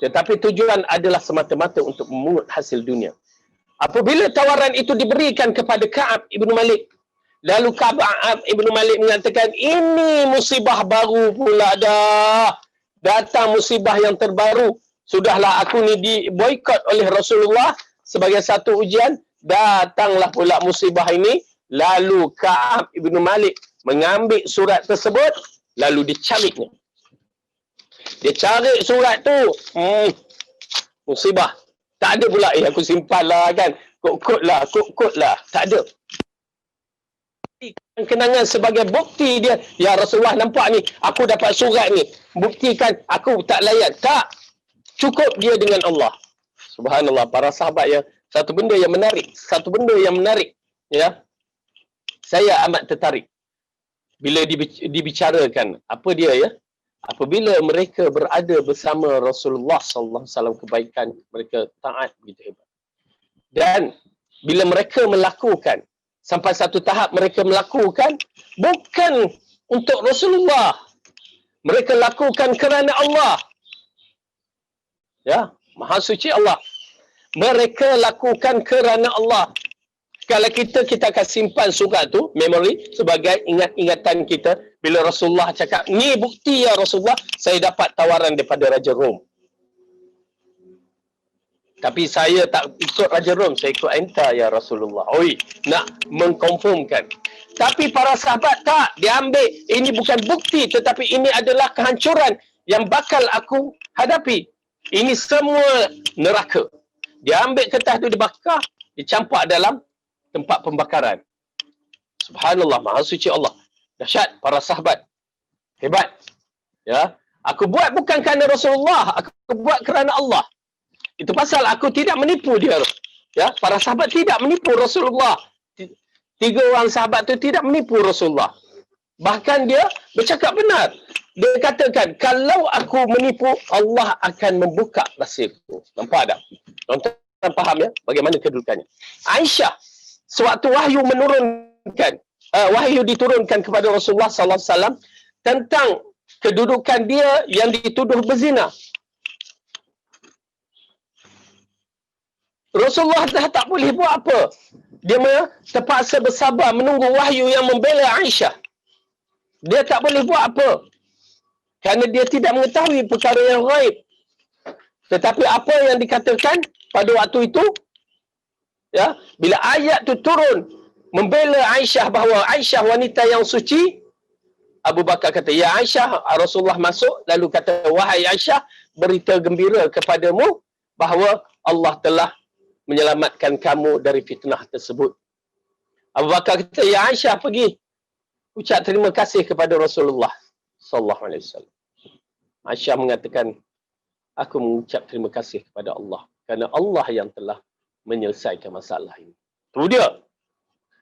Tetapi tujuan adalah semata-mata untuk memungut hasil dunia. Apabila tawaran itu diberikan kepada Ka'ab ibn Malik, lalu Ka'ab ibn Malik mengatakan, ini musibah baru pula dah. Datang musibah yang terbaru. Sudahlah aku ni diboikot oleh Rasulullah sebagai satu ujian. Datanglah pula musibah ini. Lalu Ka'ab ibn Malik mengambil surat tersebut, lalu dicariknya. Dia cari surat tu. Musibah. Tak ada pula, aku simpan lah kan. Kut-kut lah. Tak ada. Kenangan sebagai bukti dia. Ya Rasulullah, nampak ni. Aku dapat surat ni. Buktikan aku tak layak. Tak. Cukup dia dengan Allah. Subhanallah. Para sahabat yang, satu benda yang menarik. Ya. Saya amat tertarik. Bila dibicarakan. Apa dia ya? Apabila mereka berada bersama Rasulullah sallallahu alaihi wasallam, kebaikan mereka taat begitu hebat. Dan bila mereka melakukan, sampai satu tahap mereka melakukan bukan untuk Rasulullah. Mereka lakukan kerana Allah. Ya, Maha Suci Allah. Mereka lakukan kerana Allah. Kalau kita akan simpan surat tu, memory, sebagai ingat-ingatan kita. Bila Rasulullah cakap, ni bukti ya Rasulullah, saya dapat tawaran daripada Raja Rom. Tapi saya tak ikut Raja Rom, saya ikut enta ya Rasulullah. Oi, nak mengkonfirmkan. Tapi para sahabat tak, dia ambil, ini bukan bukti, tetapi ini adalah kehancuran yang bakal aku hadapi. Ini semua neraka. Dia ambil kertas tu, dibakar, dicampak dalam tempat pembakaran. Subhanallah, Maha Suci Allah. Dahsyat para sahabat. Hebat. Ya, aku buat bukan kerana Rasulullah, aku buat kerana Allah. Itu pasal aku tidak menipu dia. Ya, para sahabat tidak menipu Rasulullah. Tiga orang sahabat tu tidak menipu Rasulullah. Bahkan dia bercakap benar. Dia katakan, kalau aku menipu, Allah akan membuka rahsiaku. Nampak tak? Tuan-tuan faham ya bagaimana kedudukannya. Aisyah, sewaktu wahyu diturunkan kepada Rasulullah sallallahu alaihi wasallam tentang kedudukan dia yang dituduh berzina. Rasulullah dah tak boleh buat apa. Dia terpaksa bersabar menunggu wahyu yang membela Aisyah. Dia tak boleh buat apa. Kerana dia tidak mengetahui perkara yang ghaib. Tetapi apa yang dikatakan pada waktu itu, ya, bila ayat tu turun membela Aisyah bahawa Aisyah wanita yang suci, Abu Bakar kata, ya Aisyah, Rasulullah masuk lalu kata, wahai Aisyah, berita gembira kepadamu bahawa Allah telah menyelamatkan kamu dari fitnah tersebut. Abu Bakar kata, ya Aisyah, pergi ucap terima kasih kepada Rasulullah sallallahu alaihi wasallam. Aisyah mengatakan, aku mengucap terima kasih kepada Allah kerana Allah yang telah menyelesaikan masalah ini. Itu dia.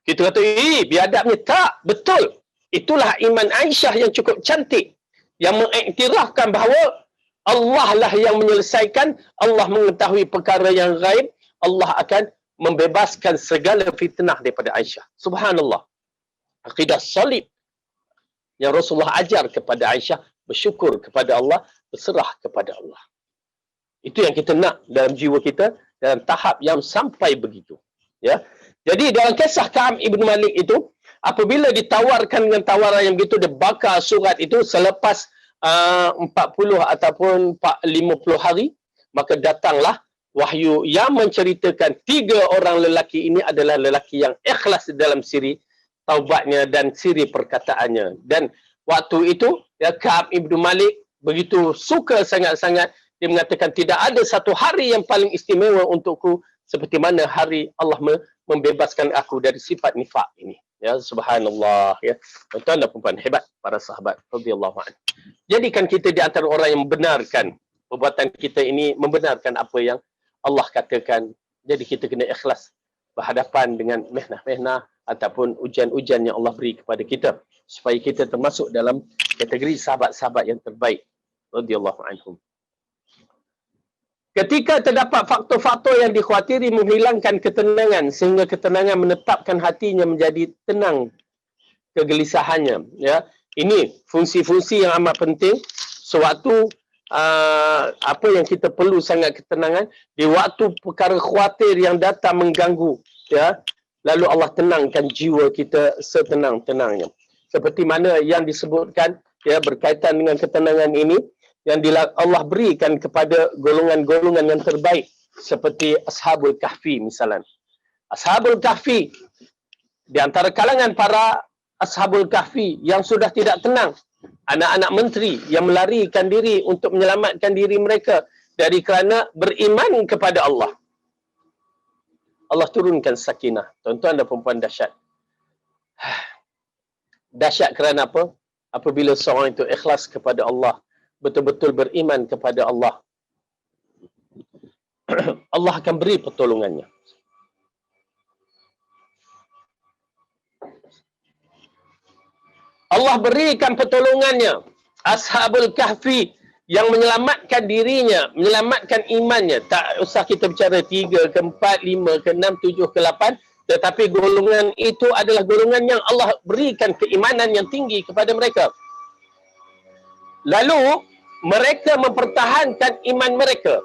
Kita kata, biadabnya. Tak, betul. Itulah iman Aisyah yang cukup cantik. Yang mengiktirafkan bahawa Allah lah yang menyelesaikan, Allah mengetahui perkara yang ghaib, Allah akan membebaskan segala fitnah daripada Aisyah. Subhanallah. Aqidah salib yang Rasulullah ajar kepada Aisyah, bersyukur kepada Allah, berserah kepada Allah. Itu yang kita nak dalam jiwa kita, dalam tahap yang sampai begitu. Ya. Jadi dalam kisah Ka'ab ibn Malik itu, apabila ditawarkan dengan tawaran yang begitu, dia bakar surat itu selepas 40 ataupun 50 hari, maka datanglah wahyu yang menceritakan 3 orang lelaki ini adalah lelaki yang ikhlas dalam siri taubatnya dan siri perkataannya. Dan Waktu itu, ya, Ka'ab Ibn Malik begitu suka sangat-sangat. Dia mengatakan, tidak ada satu hari yang paling istimewa untukku seperti mana hari Allah membebaskan aku dari sifat nifak ini. Ya, subhanallah. Ya. Tuan dan puan, hebat para sahabat radhiyallahu anhu. Jadikan kita di antara orang yang membenarkan perbuatan kita ini, membenarkan apa yang Allah katakan. Jadi kita kena ikhlas berhadapan dengan mehnah-mehnah ataupun ujian-ujian yang Allah beri kepada kita, supaya kita termasuk dalam kategori sahabat-sahabat yang terbaik radhiyallahu anhum. Ketika terdapat faktor-faktor yang dikhawatiri menghilangkan ketenangan sehingga ketenangan menetapkan hatinya menjadi tenang kegelisahannya, ya. Ini fungsi-fungsi yang amat penting sewaktu apa yang kita perlu sangat ketenangan di waktu perkara khawatir yang datang mengganggu, ya. Lalu Allah tenangkan jiwa kita setenang-tenangnya. Seperti mana yang disebutkan, ya, berkaitan dengan ketenangan ini yang Allah berikan kepada golongan-golongan yang terbaik seperti Ashabul Kahfi misalnya. Ashabul Kahfi, di antara kalangan para Ashabul Kahfi yang sudah tidak tenang, anak-anak menteri yang melarikan diri untuk menyelamatkan diri mereka dari kerana beriman kepada Allah. Allah turunkan sakinah. Tuan-tuan dan perempuan, dahsyat. Dahsyat kerana apa? Apabila seorang itu ikhlas kepada Allah, betul-betul beriman kepada Allah, Allah akan beri pertolongannya. Allah berikan pertolongannya. Ashabul Kahfi yang menyelamatkan dirinya, menyelamatkan imannya. Tak usah kita bicara 3 ke 4, 5 ke 6, 7 ke 8, tetapi golongan itu adalah golongan yang Allah berikan keimanan yang tinggi kepada mereka. Lalu mereka mempertahankan iman mereka.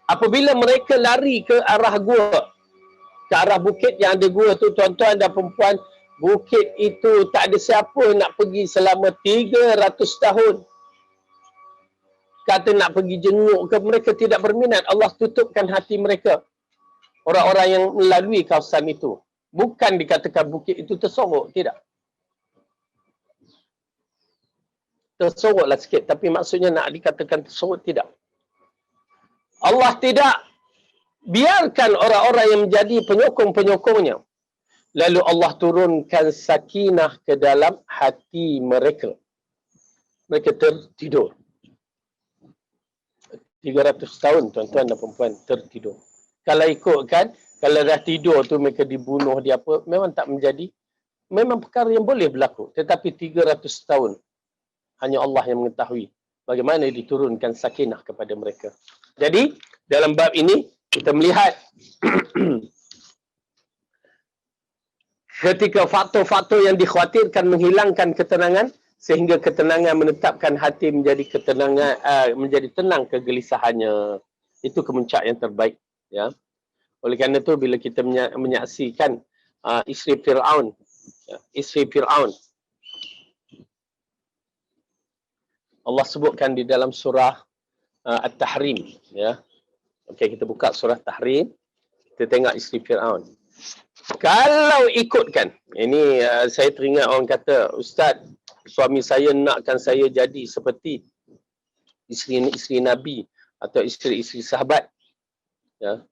Apabila mereka lari ke arah gua, ke arah bukit yang ada gua tu, tuan-tuan dan perempuan, bukit itu tak ada siapa nak pergi selama 300 tahun. Kata nak pergi jenguk ke, mereka tidak berminat. Allah tutupkan hati mereka. Orang-orang yang melalui kawasan itu. Bukan dikatakan bukit itu tersorok, tidak. Tersoroklah sikit, tapi maksudnya nak dikatakan tersorok, tidak. Allah tidak biarkan orang-orang yang menjadi penyokong-penyokongnya. Lalu Allah turunkan sakinah ke dalam hati mereka. Mereka tertidur. 300 tahun, tuan-tuan dan perempuan, tertidur. Kalau ikutkan, kalau dah tidur tu mereka dibunuh, dia apa, memang tak menjadi, memang perkara yang boleh berlaku. Tetapi 300 tahun, hanya Allah yang mengetahui bagaimana diturunkan sakinah kepada mereka. Jadi, dalam bab ini, kita melihat ketika faktor-faktor yang dikhawatirkan menghilangkan ketenangan, sehingga ketenangan menetapkan hati menjadi ketenangan, menjadi tenang kegelisahannya. Itu kemuncak yang terbaik. Ya. Oleh kerana itu, bila kita menyaksikan isteri Fir'aun, isteri Fir'aun, Allah sebutkan di dalam surah At-Tahrim. Ya. Okey, kita buka surah Tahrim. Kita tengok isteri Fir'aun. Kalau ikutkan, ini saya teringat orang kata, Ustaz, suami saya nakkan saya jadi seperti isteri Nabi atau isteri-isteri sahabat. Ya.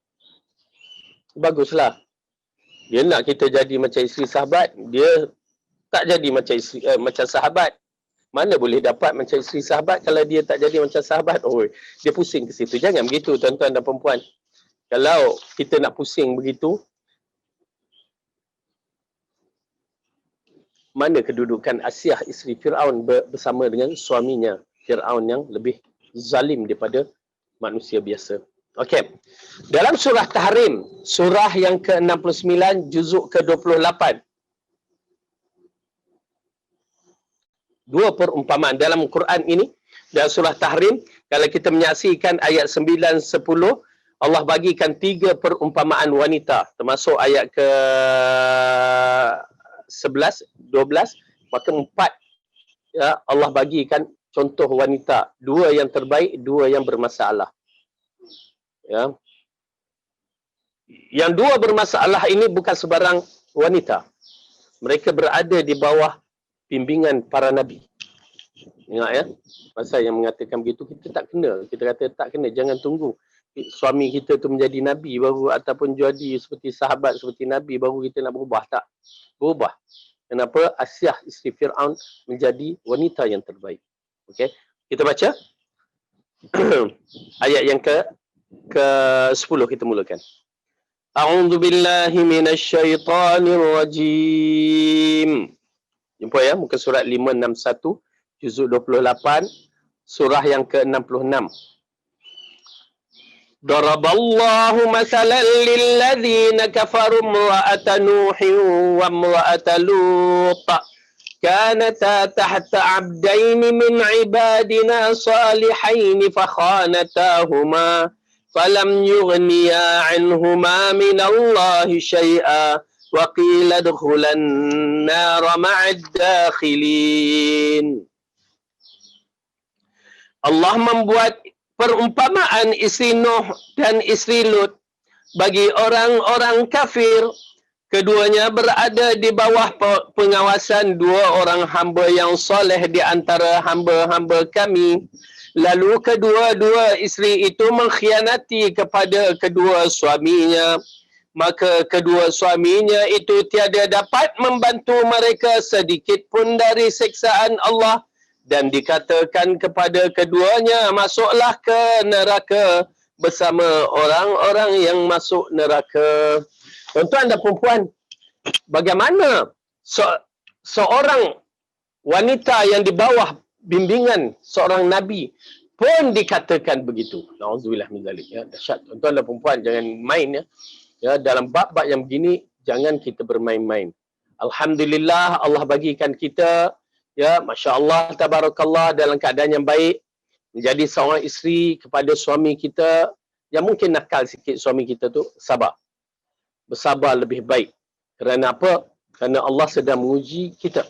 Baguslah. Dia nak kita jadi macam isteri sahabat, dia tak jadi macam macam sahabat. Mana boleh dapat macam isteri sahabat kalau dia tak jadi macam sahabat? Oh, dia pusing ke situ. Jangan begitu, tuan-tuan dan perempuan. Kalau kita nak pusing begitu, mana kedudukan Asiyah isteri Fir'aun bersama dengan suaminya Fir'aun yang lebih zalim daripada manusia biasa. Okey. Dalam surah Tahrim, surah yang ke-69, juzuk ke-28. Dua perumpamaan dalam Quran ini, dalam surah Tahrim, kalau kita menyaksikan ayat 9, 10, Allah bagikan 3 perumpamaan wanita, termasuk ayat ke 11, 12, maka 4 ya, Allah bagikan contoh wanita, 2 yang terbaik, 2 yang bermasalah. Ya. Yang 2 bermasalah ini bukan sebarang wanita. Mereka berada di bawah bimbingan para nabi. Ingat ya, pasal yang mengatakan begitu kita tak kena. Kita kata tak kena, jangan tunggu suami kita tu menjadi nabi baru, ataupun jadi seperti sahabat seperti nabi baru kita nak berubah. Tak. Berubah. Kenapa? Asyah isteri Fir'aun menjadi wanita yang terbaik. Okey. Kita baca ayat yang ke-10 kita mulakan. A'udzu billahi minasyaitonir rajim. Jumpa ya, muka surat 561 juzuk 28 surah yang ke-66. Daraballahu masalan lilladzina kafaru imra'ata Nuhin wa imra'ata Lut. كانتا تحت عبدين من عبادنا صالحين فخانتاهما فلم يغنيا عنهما من الله شيئا وقيل ادخلا النار مع الداخلين. Allah membuat perumpamaan isteri Nuh dan isteri Lut bagi orang-orang kafir. Keduanya berada di bawah pengawasan dua orang hamba yang soleh di antara hamba-hamba kami. Lalu kedua-dua isteri itu mengkhianati kepada kedua suaminya. Maka kedua suaminya itu tiada dapat membantu mereka sedikit pun dari siksaan Allah. Dan dikatakan kepada keduanya, masuklah ke neraka bersama orang-orang yang masuk neraka. Tuan-tuan dan perempuan, bagaimana seorang wanita yang di bawah bimbingan seorang nabi pun dikatakan begitu. Nauzubillah min zalik. Ya, dahsyat. Tuan-tuan dan perempuan, jangan main ya. Ya, dalam bab-bab yang begini jangan kita bermain-main. Alhamdulillah Allah bagikan kita ya, masya-Allah tabarakallah dalam keadaan yang baik, menjadi seorang isteri kepada suami kita yang mungkin nakal sikit. Suami kita tu sabar. Bersabar lebih baik. Kerana apa? Kerana Allah sedang menguji kita.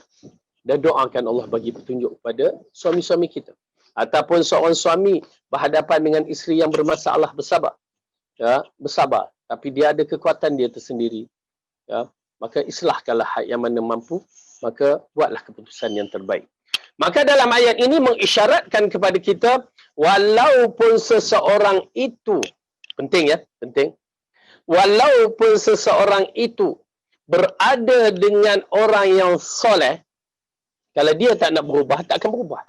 Dan doakan Allah bagi petunjuk kepada suami-suami kita. Ataupun seorang suami berhadapan dengan isteri yang bermasalah, bersabar. Ya, bersabar. Tapi dia ada kekuatan dia tersendiri. Ya, maka islahkanlah yang mana mampu. Maka buatlah keputusan yang terbaik. Maka dalam ayat ini mengisyaratkan kepada kita, walaupun seseorang itu, penting ya, penting. Walaupun seseorang itu berada dengan orang yang soleh, kalau dia tak nak berubah, tak akan berubah.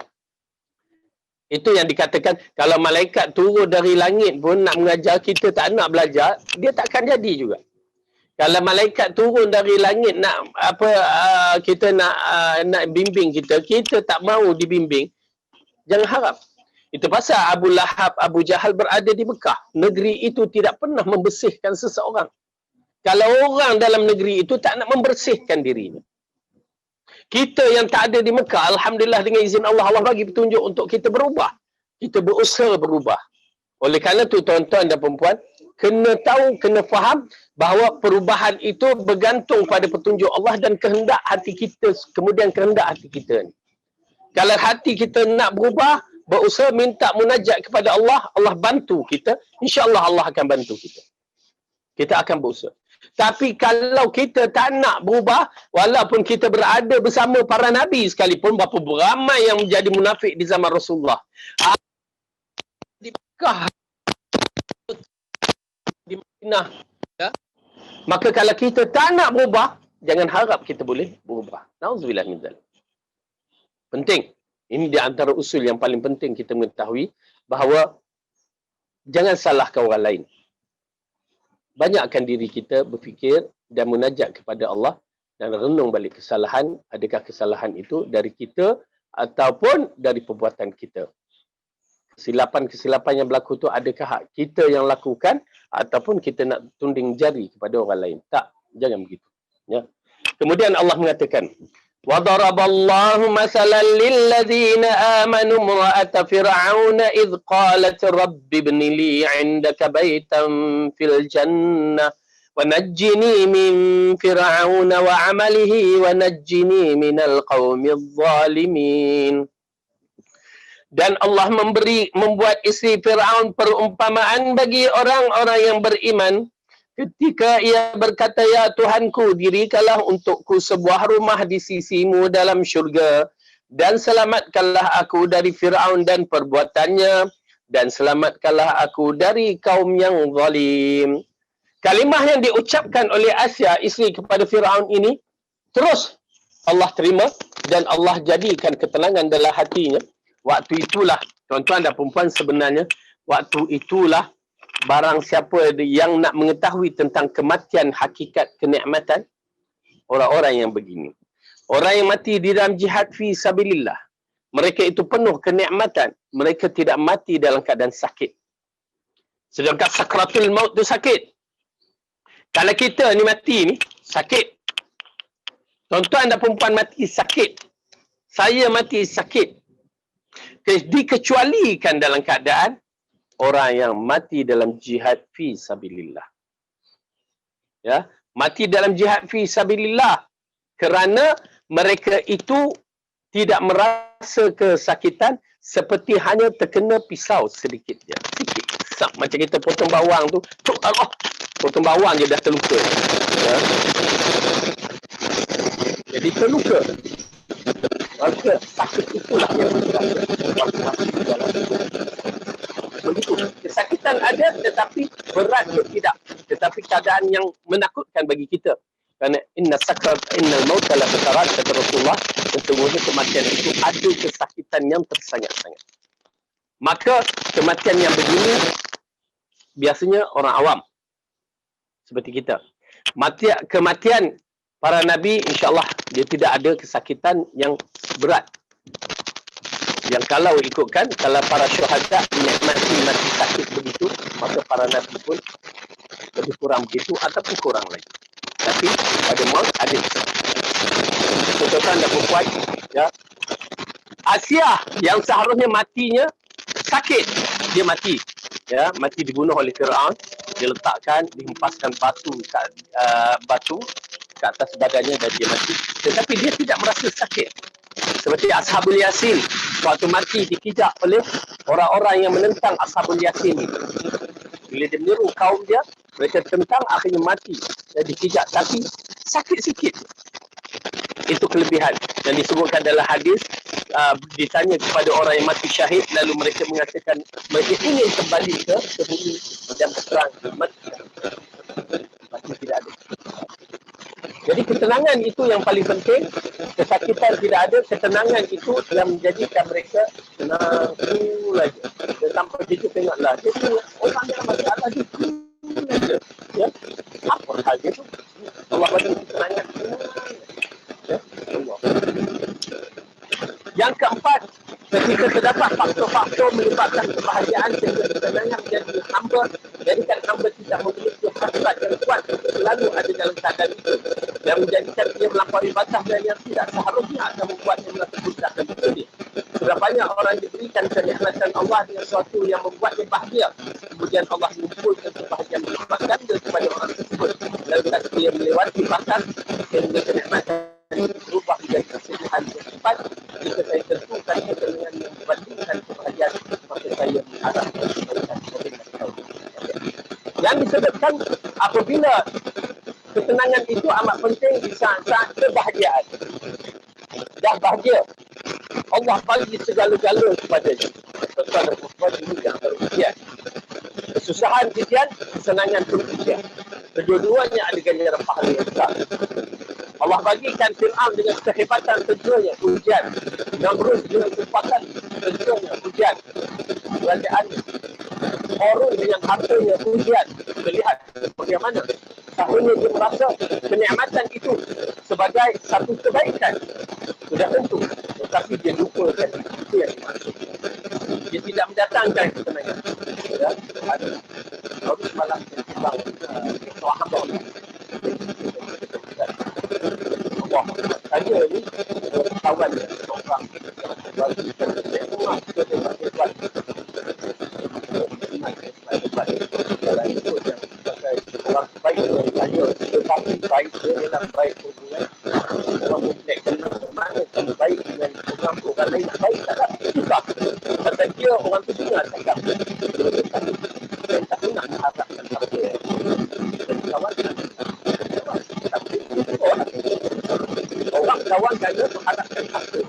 Itu yang dikatakan, kalau malaikat turun dari langit pun nak mengajar kita tak nak belajar, dia tak akan jadi juga. Kalau malaikat turun dari langit nak kita nak bimbing kita, kita tak mahu dibimbing, jangan harap. Itu pasal Abu Lahab, Abu Jahal berada di Mekah. Negeri itu tidak pernah membersihkan seseorang. Kalau orang dalam negeri itu tak nak membersihkan dirinya. Kita yang tak ada di Mekah, alhamdulillah dengan izin Allah, Allah bagi petunjuk untuk kita berubah. Kita berusaha berubah. Oleh kerana itu tuan-tuan dan perempuan, kena tahu, kena faham bahawa perubahan itu bergantung pada petunjuk Allah dan kehendak hati kita, kemudian kehendak hati kita ni. Kalau hati kita nak berubah, berusaha minta munajat kepada Allah, Allah bantu kita, insya-Allah Allah akan bantu kita. Kita akan berusaha. Tapi kalau kita tak nak berubah, walaupun kita berada bersama para nabi sekalipun, berapa ramai yang menjadi munafik di zaman Rasulullah. Di Mekah, di Madinah, ya? Maka kalau kita tak nak berubah, jangan harap kita boleh berubah. Nauzubillah min dzalik. Penting. Ini di antara usul yang paling penting kita mengetahui bahawa jangan salahkan orang lain. Banyakkan diri kita berfikir dan munajat kepada Allah dan renung balik kesalahan. Adakah kesalahan itu dari kita ataupun dari perbuatan kita? Kesilapan-kesilapan yang berlaku itu adakah hak kita yang lakukan ataupun kita nak tunding jari kepada orang lain? Tak, jangan begitu. Ya. Kemudian Allah mengatakan, وَضَرَبَ اللَّهُ مَثَلًا لِلَّذِينَ آمَنُوا امْرَأَتَ فِرْعَوْنَ إِذْ قَالَتْ رَبِّ ابْنِ لِي عِندَكَ بَيْتًا فِي الْجَنَّةِ وَنَجِّنِي مِنْ فِرْعَوْنَ وَعَمَلِهِ وَنَجِّنِي مِنَ الْقَوْمِ الظَّالِمِينَ. Dan Allah membuat isteri Fir'aun perumpamaan bagi orang-orang yang beriman Ketika ia berkata, ya Tuhanku, dirikanlah untukku sebuah rumah di sisimu dalam syurga, dan selamatkanlah aku dari Fir'aun dan perbuatannya, dan selamatkanlah aku dari kaum yang zalim. Kalimah yang diucapkan oleh Asia, isteri kepada Fir'aun ini, terus Allah terima dan Allah jadikan ketenangan dalam hatinya. Waktu itulah, tuan-tuan dan perempuan, sebenarnya, waktu itulah barang siapa yang nak mengetahui tentang kematian, hakikat kenikmatan, orang-orang yang begini. Orang yang mati di dalam jihad fi sabilillah, mereka itu penuh kenikmatan. Mereka tidak mati dalam keadaan sakit. Sedangkan sakratul maut itu sakit. Kalau kita ni mati ni, sakit. Tuan-tuan dan perempuan mati sakit. Saya mati sakit. Dikecualikan dalam keadaan orang yang mati dalam jihad fi sabilillah. Ya, mati dalam jihad fi sabilillah kerana mereka itu tidak merasa kesakitan, seperti hanya terkena pisau sedikit je. Sikit. Sak, macam kita potong bawang tu, Allah, potong bawang je dah terluka. Ya. Jadi terluka. Maka sakit itulah yang begitu. Kesakitan ada tetapi berat ke tidak. Tetapi keadaan yang menakutkan bagi kita. Kerana innal mauta la sakarat, kata Rasulullah, sesungguhnya kematian itu ada kesakitan yang tersangat-sangat. Maka kematian yang begini biasanya orang awam seperti kita. Kematian para nabi, insya-Allah dia tidak ada kesakitan yang berat. Yang kalau ikutkan, kalau para syuhada mati sakit begitu, maka para nabi pun lebih kurang begitu ataupun kurang lagi. Tapi pada maut ada. Tuan-tuan dan puan, ya. Asia yang seharusnya matinya sakit, dia mati. Ya, mati dibunuh oleh Fir'aun, diletakkan, dihempaskan batu ke atas badannya dan dia mati. Tetapi dia tidak merasa sakit. Seperti Ashabul Yasin, waktu mati dikijak oleh orang-orang yang menentang Ashabul Yasin ini. Bila dia meniru kaum dia, mereka tentang, akhirnya mati dan dikijak. Tapi sakit sikit. Itu kelebihan yang disebutkan dalam hadis. Ditanya kepada orang yang mati syahid, lalu mereka mengatakan mereka ingin kembali ke bumi dan berperang. Mati tidak ada. Jadi ketenangan itu yang paling penting. Kesakitan tidak ada, ketenangan itu yang menjadikan mereka tenang lagi. Dan tanpa kita tengoklah, jadi orang dalam masalah itu saja. Ya, apa hal itu? Allah bagi ketenangan. Ya, Allah. Yang keempat, ketika terdapat faktor-faktor menyebabkan kebahagiaan sehingga ketenangan menjadi hamba, jadikan hamba tidak memiliki hasrat yang kuat selalu ada dalam keadaan itu, dan menjadikan dia melampaui batas dan yang tidak seharusnya akan membuatnya melakukan tindakan tersebut. Sudah banyak orang diberikan kenikmatan Allah dengan sesuatu yang membuatnya bahagia, kemudian Allah mengumpulkan kebahagiaan berlipat ganda kepada orang tersebut, lalu dia melewati batas sehingga kenikmatan berubah menjadi kesedihan yang cepat. Jika saya tentukan ketenangan yang dibandingkan kebahagiaan, maka saya mengharapkan yang disebutkan apabila ketenangan itu amat penting di saat-saat kebahagiaan. Dah bahagia, Allah bagi segala-gala kepadanya. Tuan-tuan dan puan ini yang berujian. Kesusahan ujian, kesenangan pun ujian. Kedua-duanya ada ganjaran pahala yang besar. Allah bagikan Fir'aun dengan kehebatan tentunya ujian. Namrud dengan kekuatan tentunya ujian. Kerajaan Qarun dengan hartanya ujian. Melihat bagaimana sahihnya dia merasa kenikmatan itu sebagai satu kebaikan. Sudah tentu. Tetapi dia lupakan itu yang dimaksud. Dia tidak mendatangkan ketenangan. Ya, harus malam bang hamba Allah. Allah saja ni kawan dia seorang bagi semua orang baik saya tetapi baik dia ialah baik hubungan orang mungkin mana yang baik dengan orang lain baik tak susah kata dia orang tu dengar cakap dan tak nak harapkan apa kawan gaya mengharapkan apa?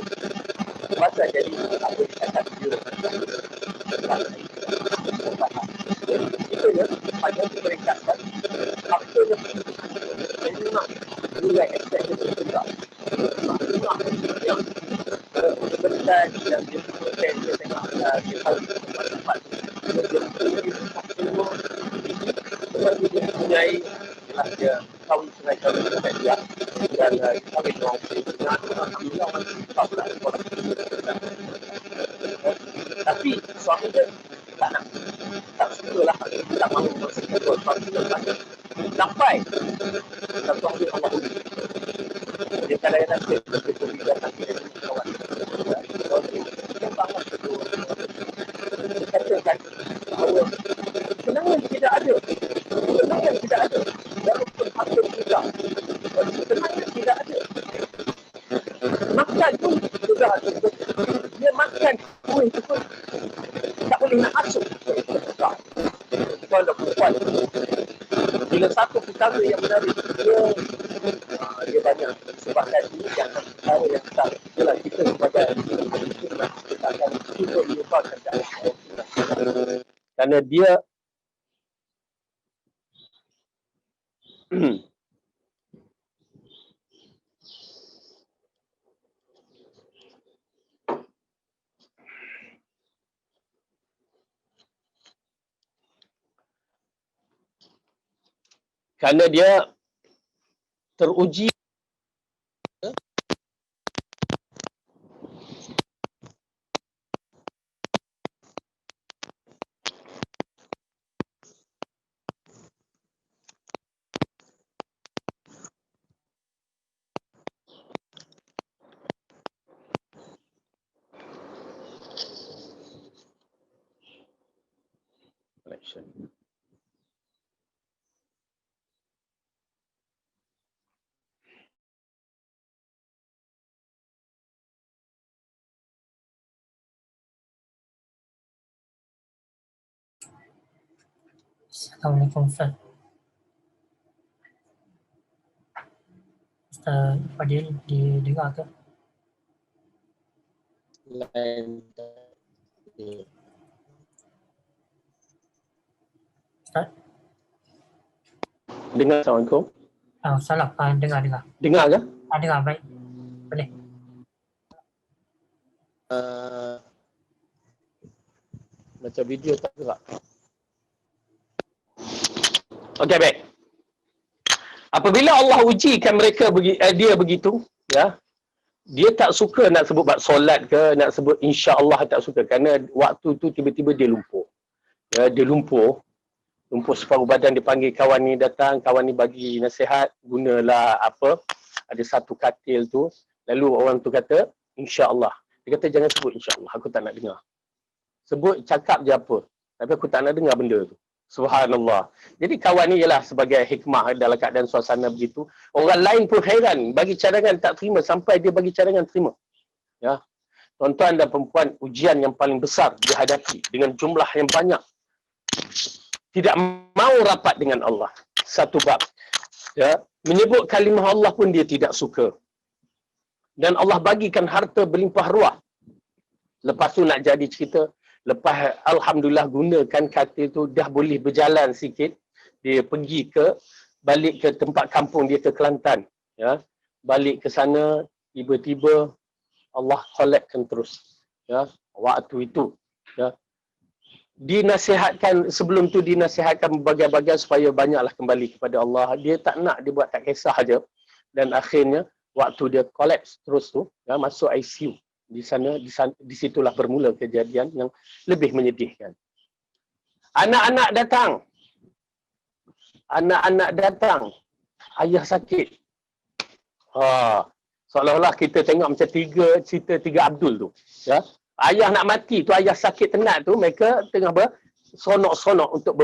Pasal jadi apa dikatakan dia. Jadi kita ya, pada mereka kan, apa yang memang nilai aspek itu juga. Memang yang berkaitan dan dia tengok dia harus dapat seperti dia mempunyai ialah dia kahwin cerai kahwin dengan dia dan kahwin dengan dia alhamdulillah masih tetap lah tapi suami dia tak nak, tak suka lah, tak mahu maksudnya buat suami dia banyak sampai dan suami Allah dia kadang-kadang dia boleh datang ke kawan dia bangun dia katakan bahawa kenangan tidak ada, kenangan tidak ada walaupun harta juga kenangan tidak ada, makan pun sudah dia makan kuih itu pun tak boleh nak masuk tuan dan perempuan bila satu perkara yang menarik dia banyak sebabkan ini jangan perkara yang besar ialah kita sebagai kita akan cuba menyebabkan kerana dia kerana dia teruji Assalamualaikum Ustaz. Ustaz Fadil didengar ke? Ustaz? dengar. Assalamualaikum. Salam. Dengar. Dengar ke? Dengar baik. Boleh. Macam video tak gerak. Okey, baik. Apabila Allah ujikan mereka dia begitu, ya. Dia tak suka nak sebut bab solat ke, nak sebut insya-Allah tak suka kerana waktu tu tiba-tiba dia lumpuh. Ya, dia lumpuh separuh badan, dia panggil kawan ni datang, kawan ni bagi nasihat, gunalah apa, ada satu katil tu, lalu orang tu kata insya-Allah. Dia kata jangan sebut insya-Allah, aku tak nak dengar. Sebut cakap je apa, tapi aku tak nak dengar benda tu. Subhanallah. Jadi kawan ni ialah sebagai hikmah dalam keadaan suasana begitu. Orang lain pun hairan, bagi cadangan tak terima sampai dia bagi cadangan terima. Ya. Tuan-tuan dan perempuan, ujian yang paling besar dihadapi dengan jumlah yang banyak. Tidak mau rapat dengan Allah. Satu bab. Ya, menyebut kalimah Allah pun dia tidak suka. Dan Allah bagikan harta berlimpah ruah. Lepas tu nak jadi cerita, lepas alhamdulillah gunakan katil tu dah boleh berjalan sikit, dia pergi balik ke tempat kampung dia ke Kelantan, ya. Balik ke sana tiba-tiba Allah collapkan terus, ya. Waktu itu, ya. Dinasihatkan sebelum tu dinasihatkan berbagai-bagai supaya banyaklah kembali kepada Allah. Dia tak nak, dia buat tak kisah aja. Dan akhirnya waktu dia collapse terus tu, ya, masuk ICU. Di situlah bermula kejadian yang lebih menyedihkan. Anak-anak datang. Ayah sakit. Seolah-olah kita tengok macam cerita tiga Abdul tu. Ya. Ayah nak mati tu, ayah sakit tenat tu, mereka tengah bersonok-sonok untuk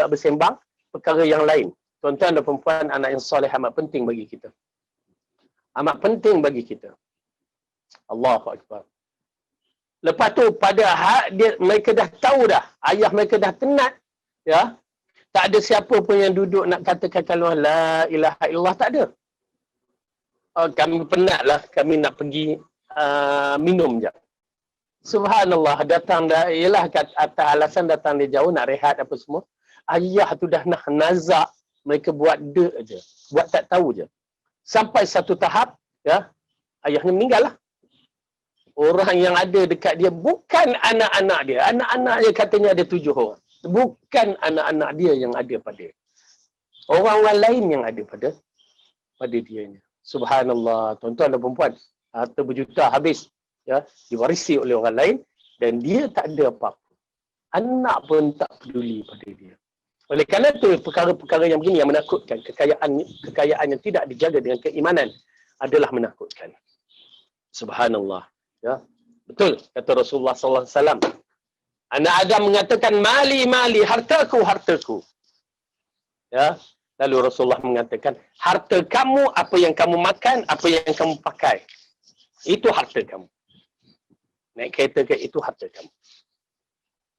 bersembang perkara yang lain. Tuan-tuan dan perempuan, anak yang soleh amat penting bagi kita. Amat penting bagi kita. Allahu Akbar. Lepas tu pada mereka dah tahu dah, ayah mereka dah tenat, ya. Tak ada siapa pun yang duduk nak katakan kalimah la ilaha illallah, tak ada. kami penatlah, kami nak pergi minum je. Subhanallah, datang dah, ialah atas alasan datang dia jauh, nak rehat apa semua. Ayah tu dah nak nazak, mereka buat je. Buat tak tahu je. Sampai satu tahap, ya, ayahnya meninggal lah. Orang yang ada dekat dia bukan anak-anak dia. Anak-anak dia katanya ada 7 orang. Bukan anak-anak dia yang ada pada. Orang-orang lain yang ada pada dianya. Subhanallah, tuan-tuan dan perempuan. Harta berjuta habis, ya, diwarisi oleh orang lain dan dia tak ada apa-apa. Anak pun tak peduli pada dia. Oleh kerana itu, perkara-perkara yang begini yang menakutkan, kekayaan yang tidak dijaga dengan keimanan adalah menakutkan. Subhanallah. Ya, betul kata Rasulullah sallallahu alaihi wasallam. Anak Adam mengatakan mali mali, hartaku hartaku. Ya, lalu Rasulullah mengatakan harta kamu apa yang kamu makan, apa yang kamu pakai. Itu harta kamu. Naik kereta ke itu harta kamu.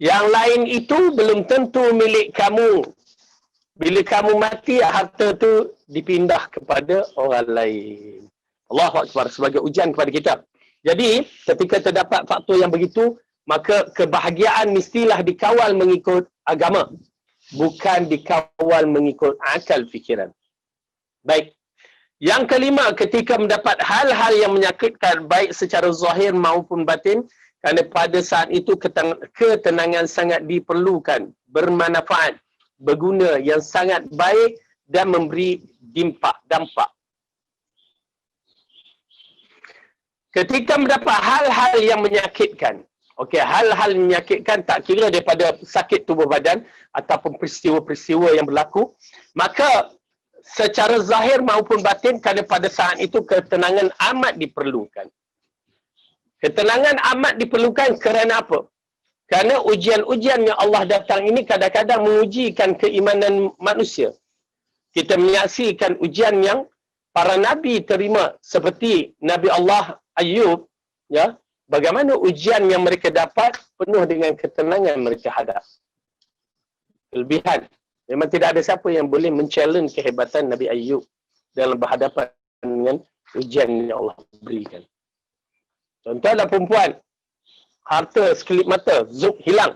Yang lain itu belum tentu milik kamu. Bila kamu mati, harta tu dipindah kepada orang lain. Allahu Akbar, sebagai ujian kepada kita. Jadi, ketika terdapat faktor yang begitu, maka kebahagiaan mestilah dikawal mengikut agama. Bukan dikawal mengikut akal fikiran. Baik. Yang kelima, ketika mendapat hal-hal yang menyakitkan baik secara zahir maupun batin, kerana pada saat itu ketenangan sangat diperlukan, bermanfaat, berguna, yang sangat baik dan memberi dampak. Ketika mendapat hal-hal yang menyakitkan, okey, hal-hal yang menyakitkan tak kira daripada sakit tubuh badan ataupun peristiwa-peristiwa yang berlaku, maka secara zahir maupun batin, kerana pada saat itu ketenangan amat diperlukan. Ketenangan amat diperlukan kerana apa? Kerana ujian-ujian yang Allah datang ini kadang-kadang mengujikan keimanan manusia. Kita menyaksikan ujian yang para nabi terima, seperti Nabi Allah Ayub, ya, bagaimana ujian yang mereka dapat penuh dengan ketenangan mereka hadap. Kelebihan. Memang tidak ada siapa yang boleh men-challenge kehebatan Nabi Ayub dalam berhadapan dengan ujian yang Allah berikan. Tuan-tuan dan perempuan, harta sekelip mata, zup hilang.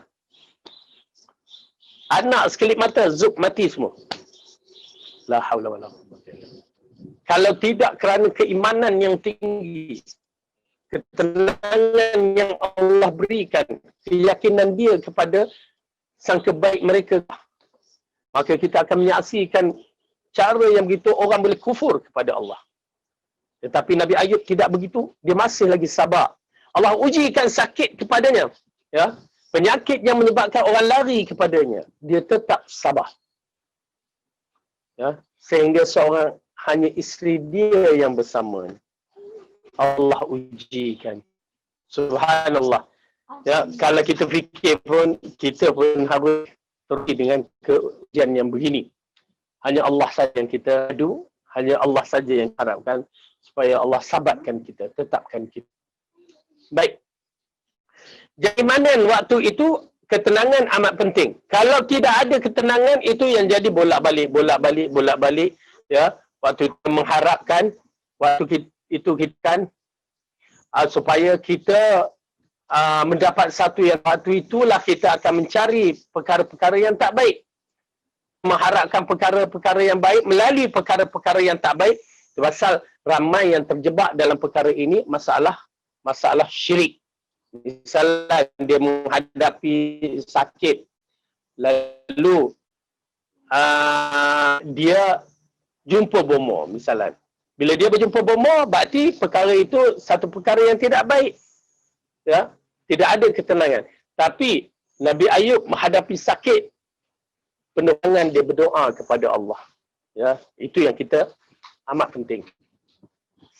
Anak sekelip mata, zup mati semua. La haula wala quwwata illa billah. Kalau tidak kerana keimanan yang tinggi, ketenangan yang Allah berikan, keyakinan dia kepada sang kebaik mereka, maka kita akan menyaksikan cara yang begitu orang boleh kufur kepada Allah. Tetapi Nabi Ayub tidak begitu, dia masih lagi sabar. Allah ujikan sakit kepadanya, ya, penyakit yang menyebabkan orang lari kepadanya, dia tetap sabar. Ya, sehingga seorang hanya isteri dia yang bersama. Allah ujikan. Subhanallah. Ya, kalau kita fikir pun, kita pun harus terus dengan keujian yang begini. Hanya Allah saja yang kita adu, hanya Allah saja yang harapkan supaya Allah sabarkan kita, tetapkan kita. Baik. Jadi mana waktu itu ketenangan amat penting. Kalau tidak ada ketenangan, itu yang jadi bolak-balik, ya. Waktu itu mengharapkan, waktu itu kita kan supaya kita mendapat satu itulah kita akan mencari perkara-perkara yang tak baik. Mengharapkan perkara-perkara yang baik melalui perkara-perkara yang tak baik. Pasal ramai yang terjebak dalam perkara ini masalah syirik. Misalnya dia menghadapi sakit, lalu dia jumpa bomoh misalnya. Bila dia berjumpa bomoh, berarti perkara itu satu perkara yang tidak baik. Ya, tidak ada ketenangan. Tapi Nabi Ayub menghadapi sakit, penerangan dia berdoa kepada Allah. Ya, itu yang kita amat penting.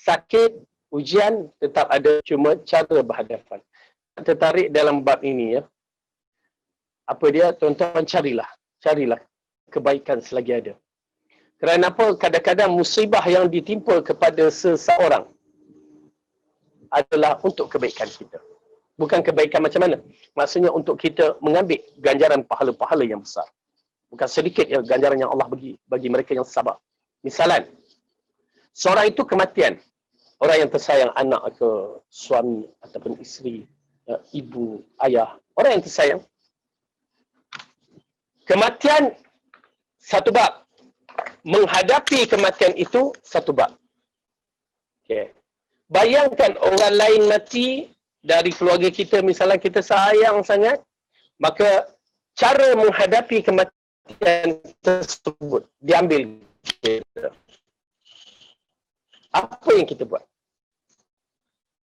Sakit, ujian tetap ada, cuma cara berhadapan. Tertarik dalam bab ini, ya. Apa dia? Tuan-tuan, carilah kebaikan selagi ada. Kerana apa? Kadang-kadang musibah yang ditimpa kepada seseorang adalah untuk kebaikan kita. Bukan kebaikan macam mana? Maksudnya untuk kita mengambil ganjaran pahala-pahala yang besar. Bukan sedikit ganjaran yang Allah bagi mereka yang sabar. Misalan, seorang itu kematian. Orang yang tersayang, anak ke, suami ataupun isteri, ibu, ayah, orang yang tersayang. Kematian satu bab. Menghadapi kematian itu satu bab. Okay. Bayangkan orang lain mati dari keluarga kita, misalnya kita sayang sangat, maka cara menghadapi kematian tersebut diambil kita. Apa yang kita buat?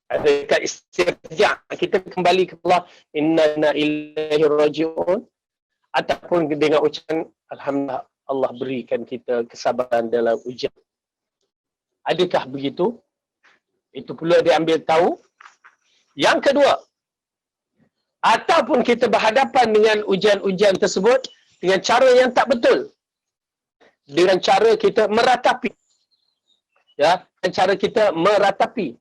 Adakah istirja' kita kembali ke Allah, inna ilaihi raji'un, ataupun dengan ucapan alhamdulillah Allah berikan kita kesabaran dalam ujian. Adakah begitu? Itu perlu diambil tahu. Yang kedua, ataupun kita berhadapan dengan ujian-ujian tersebut dengan cara yang tak betul. Dengan cara kita meratapi. Ya, dengan cara kita meratapi.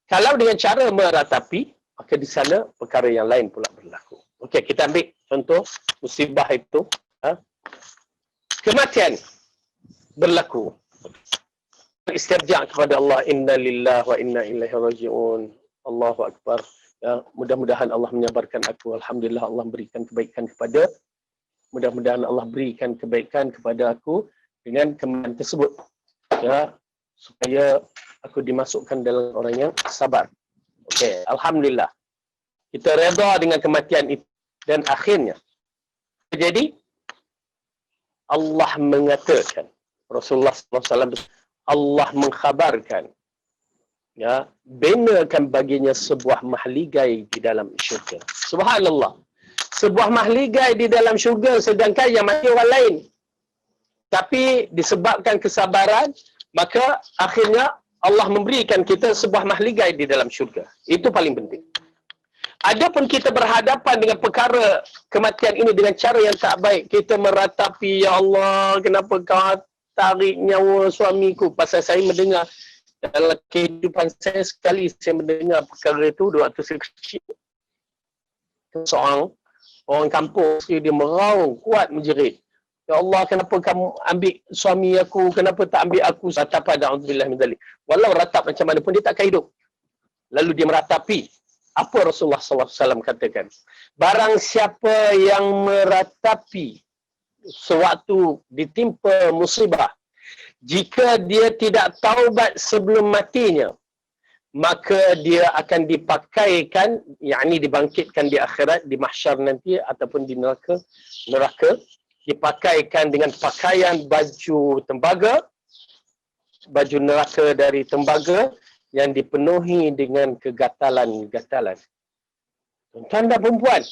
Kalau dengan cara meratapi, maka di sana perkara yang lain pula berlaku. Okey, kita ambil contoh musibah itu. Kematian berlaku. Istirja' kepada Allah, inna lillahi wa inna ilaihi raji'un. Allahu akbar. Ya, mudah-mudahan Allah menyabarkan aku. Alhamdulillah Allah berikan kebaikan kepada. Mudah-mudahan Allah berikan kebaikan kepada aku dengan kematian tersebut. Ya, supaya aku dimasukkan dalam orang yang sabar. Okey, alhamdulillah. Kita redha dengan kematian itu, dan akhirnya jadi Allah mengatakan, Rasulullah SAW, Allah mengkhabarkan, ya, benakan baginya sebuah mahligai di dalam syurga. Subhanallah. Sebuah mahligai di dalam syurga, sedangkan yang mati orang lain. Tapi disebabkan kesabaran, maka akhirnya Allah memberikan kita sebuah mahligai di dalam syurga. Itu paling penting. Adapun kita berhadapan dengan perkara kematian ini dengan cara yang tak baik, kita meratapi, ya Allah, kenapa kau tarik nyawa suamiku? Pasal saya mendengar dalam kehidupan saya sekali, saya mendengar perkara itu waktu saya kecil. Seorang orang kampung, dia meraung, kuat menjerit. Ya Allah, kenapa kamu ambil suami aku? Kenapa tak ambil aku? Ratap pada auzubillah min dzalik. Walau ratap macam mana pun dia takkan hidup. Lalu dia meratapi. Apa Rasulullah SAW katakan? Barang siapa yang meratapi sewaktu ditimpa musibah, jika dia tidak taubat sebelum matinya, maka dia akan dipakaikan, yakni dibangkitkan di akhirat, di mahsyar nanti ataupun di neraka, dipakaikan dengan pakaian baju tembaga, baju neraka dari tembaga yang dipenuhi dengan kegatalan-gatalan. Tuan dan perempuan,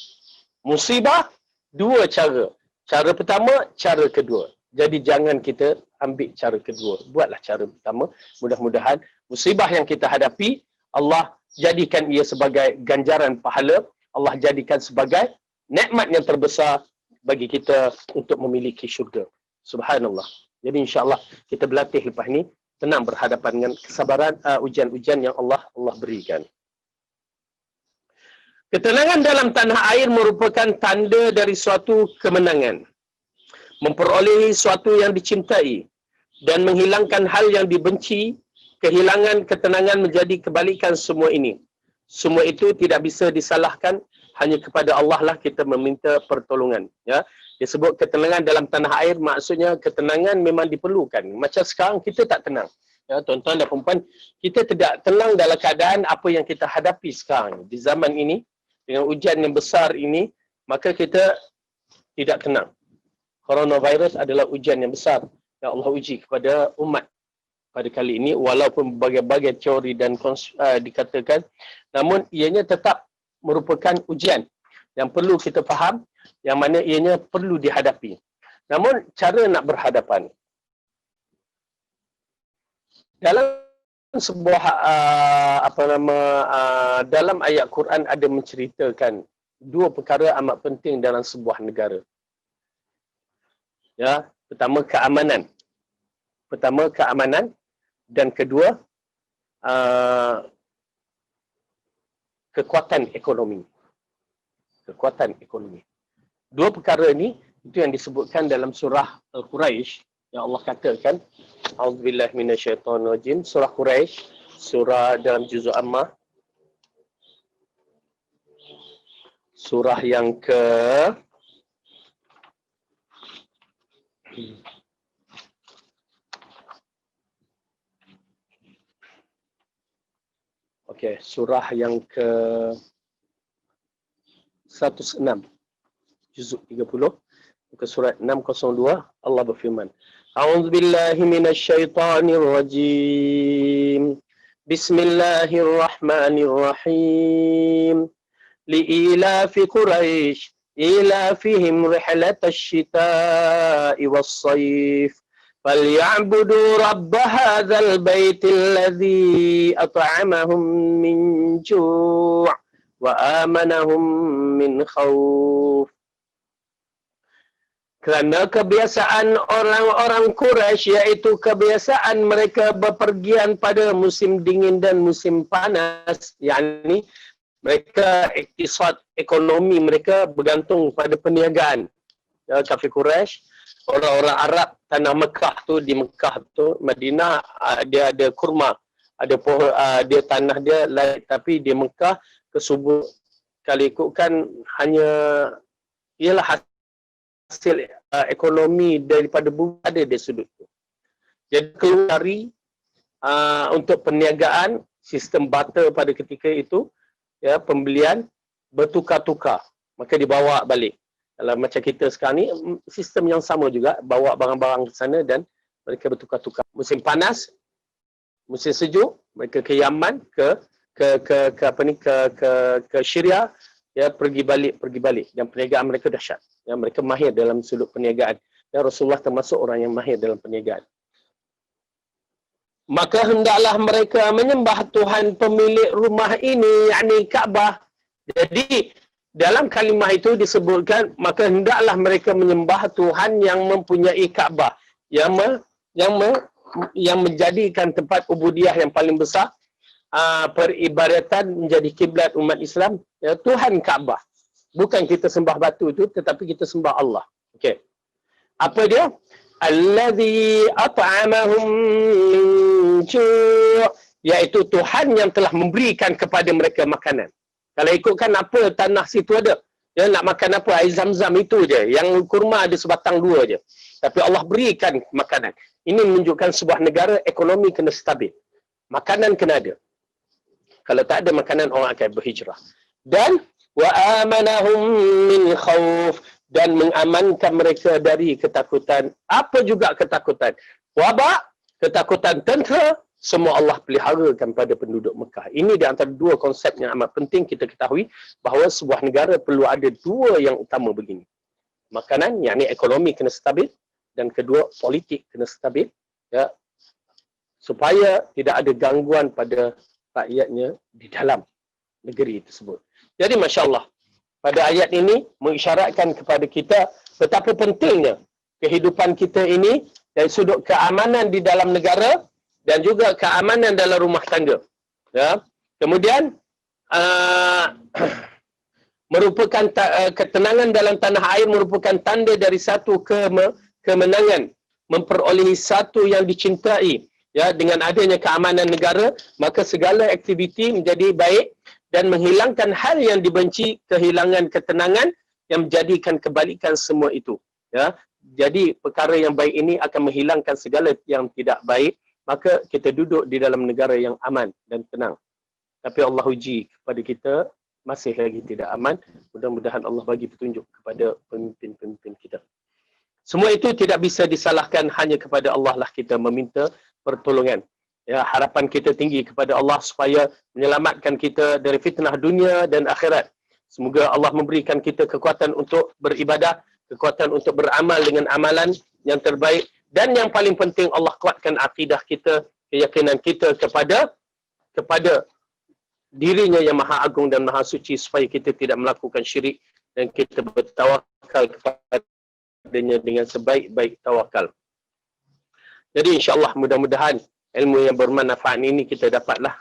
musibah dua cara. Cara pertama, cara kedua. Jadi jangan kita ambil cara kedua. Buatlah cara pertama. Mudah-mudahan musibah yang kita hadapi, Allah jadikan ia sebagai ganjaran pahala. Allah jadikan sebagai nikmat yang terbesar bagi kita untuk memiliki syurga. Subhanallah. Jadi insya-Allah kita berlatih lepas ni tenang berhadapan dengan kesabaran ujian-ujian yang Allah berikan. Ketenangan dalam tanah air merupakan tanda dari suatu kemenangan. Memperolehi suatu yang dicintai dan menghilangkan hal yang dibenci, kehilangan ketenangan menjadi kebalikan semua ini. Semua itu tidak bisa disalahkan, hanya kepada Allah lah kita meminta pertolongan. Ya. Disebut ketenangan dalam tanah air, maksudnya ketenangan memang diperlukan. Macam sekarang kita tak tenang. Ya, tuan-tuan dan perempuan, kita tidak tenang dalam keadaan apa yang kita hadapi sekarang. Di zaman ini, dengan ujian yang besar ini, maka kita tidak tenang. Coronavirus adalah ujian yang besar yang Allah uji kepada umat pada kali ini, walaupun berbagai-bagai teori dan dikatakan, namun ianya tetap merupakan ujian yang perlu kita faham, yang mana ianya perlu dihadapi. Namun cara nak berhadapan. Dalam sebuah dalam ayat Quran ada menceritakan dua perkara amat penting dalam sebuah negara. Ya, pertama keamanan dan kedua kekuatan ekonomi. Dua perkara ini itu yang disebutkan dalam surah Al-Quraisy yang Allah katakan, A'udzubillahi minasyaitonirrajim, surah Quraisy surah dalam juzuk Ammah. Surah yang ke Okey, surah yang ke 106, juzuk 30, muka surat 602, Allah berfirman, A'udzubillahi minasyaitonir rajim. Bismillahirrahmanirrahim. Li'ilafi Quraisy, ilafihim rihlatash shita'i was-sayf. فليعبدوا رب هذا البيت الذي أطعمهم من جوع وآمنهم من خوف. Kerana kebiasaan orang-orang Quraisy, iaitu kebiasaan mereka bepergian pada musim dingin dan musim panas, yakni mereka iktisad ekonomi mereka bergantung pada perniagaan. Kafir Quraisy, orang-orang Arab tanah Mekah tu, di Mekah tu, Madinah, dia ada kurma, ada pohon, dia tanah dia lain, tapi di Mekah kesubur, kalau ikutkan hanya ialah hasil ekonomi daripada bumi ada di sudut tu. Jadi keluar dari untuk perniagaan, sistem barter pada ketika itu, ya, pembelian bertukar-tukar, maka dibawa balik. Kalau macam kita sekarang ni, sistem yang sama juga, bawa barang-barang ke sana dan mereka bertukar-tukar. Musim panas, musim sejuk, mereka ke Yaman, ke Syria, ya, pergi balik dan perniagaan mereka dahsyat. Ya, mereka mahir dalam sudut perniagaan. Dan Rasulullah termasuk orang yang mahir dalam perniagaan. Maka hendaklah mereka menyembah Tuhan pemilik rumah ini, yakni Kaabah. Jadi dalam kalimah itu disebutkan, maka hendaklah mereka menyembah Tuhan yang mempunyai Kaabah, yang menjadikan tempat ubudiah yang paling besar, peribadatan menjadi kiblat umat Islam, ya, Tuhan Kaabah. Bukan kita sembah batu itu, tetapi kita sembah Allah. Okey. Apa dia? Allazi at'amahum min ju', iaitu Tuhan yang telah memberikan kepada mereka makanan. Kalau ikutkan apa tanah situ ada, ya, nak makan apa, air zam-zam itu je. Yang kurma ada sebatang dua je. Tapi Allah berikan makanan. Ini menunjukkan sebuah negara ekonomi kena stabil. Makanan kena ada. Kalau tak ada makanan, orang akan berhijrah. Dan wa amanahum min khauf, dan mengamankan mereka dari ketakutan. Apa juga ketakutan? Wabak, ketakutan tentera, semua Allah peliharakan pada penduduk Mekah. Ini di antara dua konsep yang amat penting kita ketahui, bahawa sebuah negara perlu ada dua yang utama begini. Makanan, yakni ekonomi kena stabil, dan kedua, politik kena stabil, ya, supaya tidak ada gangguan pada rakyatnya di dalam negeri tersebut. Jadi Masya Allah, pada ayat ini mengisyaratkan kepada kita betapa pentingnya kehidupan kita ini dari sudut keamanan di dalam negara dan juga keamanan dalam rumah tangga. Ya. Kemudian merupakan ketenangan dalam tanah air merupakan tanda dari satu kemenangan, memperolehi satu yang dicintai. Ya, dengan adanya keamanan negara, maka segala aktiviti menjadi baik dan menghilangkan hal yang dibenci, kehilangan ketenangan yang menjadikan kebalikan semua itu. Ya. Jadi perkara yang baik ini akan menghilangkan segala yang tidak baik, maka kita duduk di dalam negara yang aman dan tenang. Tapi Allah uji kepada kita, masih lagi tidak aman. Mudah-mudahan Allah bagi petunjuk kepada pemimpin-pemimpin kita. Semua itu tidak bisa disalahkan, hanya kepada Allah lah kita meminta pertolongan. Ya, harapan kita tinggi kepada Allah supaya menyelamatkan kita dari fitnah dunia dan akhirat. Semoga Allah memberikan kita kekuatan untuk beribadah, kekuatan untuk beramal dengan amalan yang terbaik, dan yang paling penting Allah kuatkan akidah kita, keyakinan kita kepada dirinya yang maha agung dan maha suci, supaya kita tidak melakukan syirik dan kita bertawakal kepadanya dengan sebaik-baik tawakal. Jadi insya-Allah mudah-mudahan ilmu yang bermanfaat ini kita dapatlah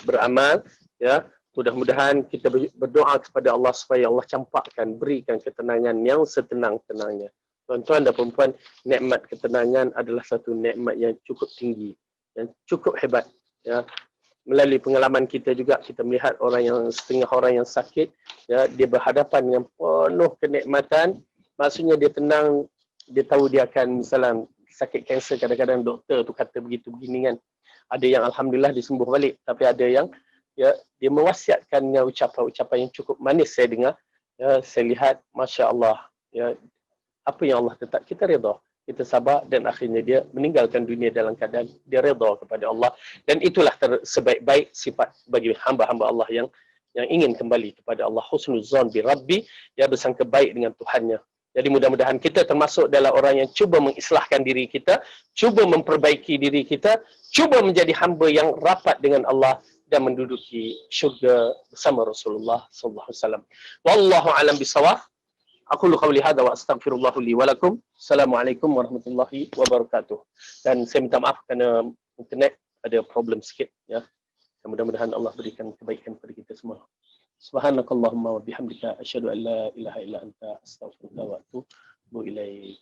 beramal, ya. Mudah-mudahan kita berdoa kepada Allah supaya Allah campakkan, berikan ketenangan yang setenang-tenangnya. Tuan-tuan dan puan-puan, nikmat ketenangan adalah satu nikmat yang cukup tinggi, yang cukup hebat, ya. melalui pengalaman kita juga kita melihat setengah orang yang sakit, ya, dia berhadapan dengan penuh kenikmatan. Maksudnya dia tenang, dia tahu dia akan misalnya sakit kanser, kadang-kadang doktor tu kata begitu begini kan. Ada yang alhamdulillah disembuh balik, tapi ada yang ya dia mewasiatkan dengan ucapan-ucapan yang cukup manis saya dengar. Ya, saya lihat masya-Allah, ya, apa yang Allah tetap kita redha. Kita sabar dan akhirnya dia meninggalkan dunia dalam keadaan dia redha kepada Allah, dan itulah sebaik-baik sifat bagi hamba-hamba Allah yang ingin kembali kepada Allah, husnuzan bi rabbi, ya, bersangka baik dengan Tuhannya. Jadi mudah-mudahan kita termasuk dalam orang yang cuba mengislahkan diri kita, cuba memperbaiki diri kita, cuba menjadi hamba yang rapat dengan Allah dan menduduki syurga bersama Rasulullah sallallahu alaihi wasallam. Wallahu alam bisawab. Aku qauli hadza wa astaghfirullah li wa lakum. Assalamualaikum warahmatullahi wabarakatuh. Dan saya minta maaf kerana internet ada problem sikit, ya. Dan mudah-mudahan Allah berikan kebaikan kepada kita semua. Subhanakallahumma wa bihamdika asyhadu an la ilaha illa anta astaghfiruka wa atubu ilaik.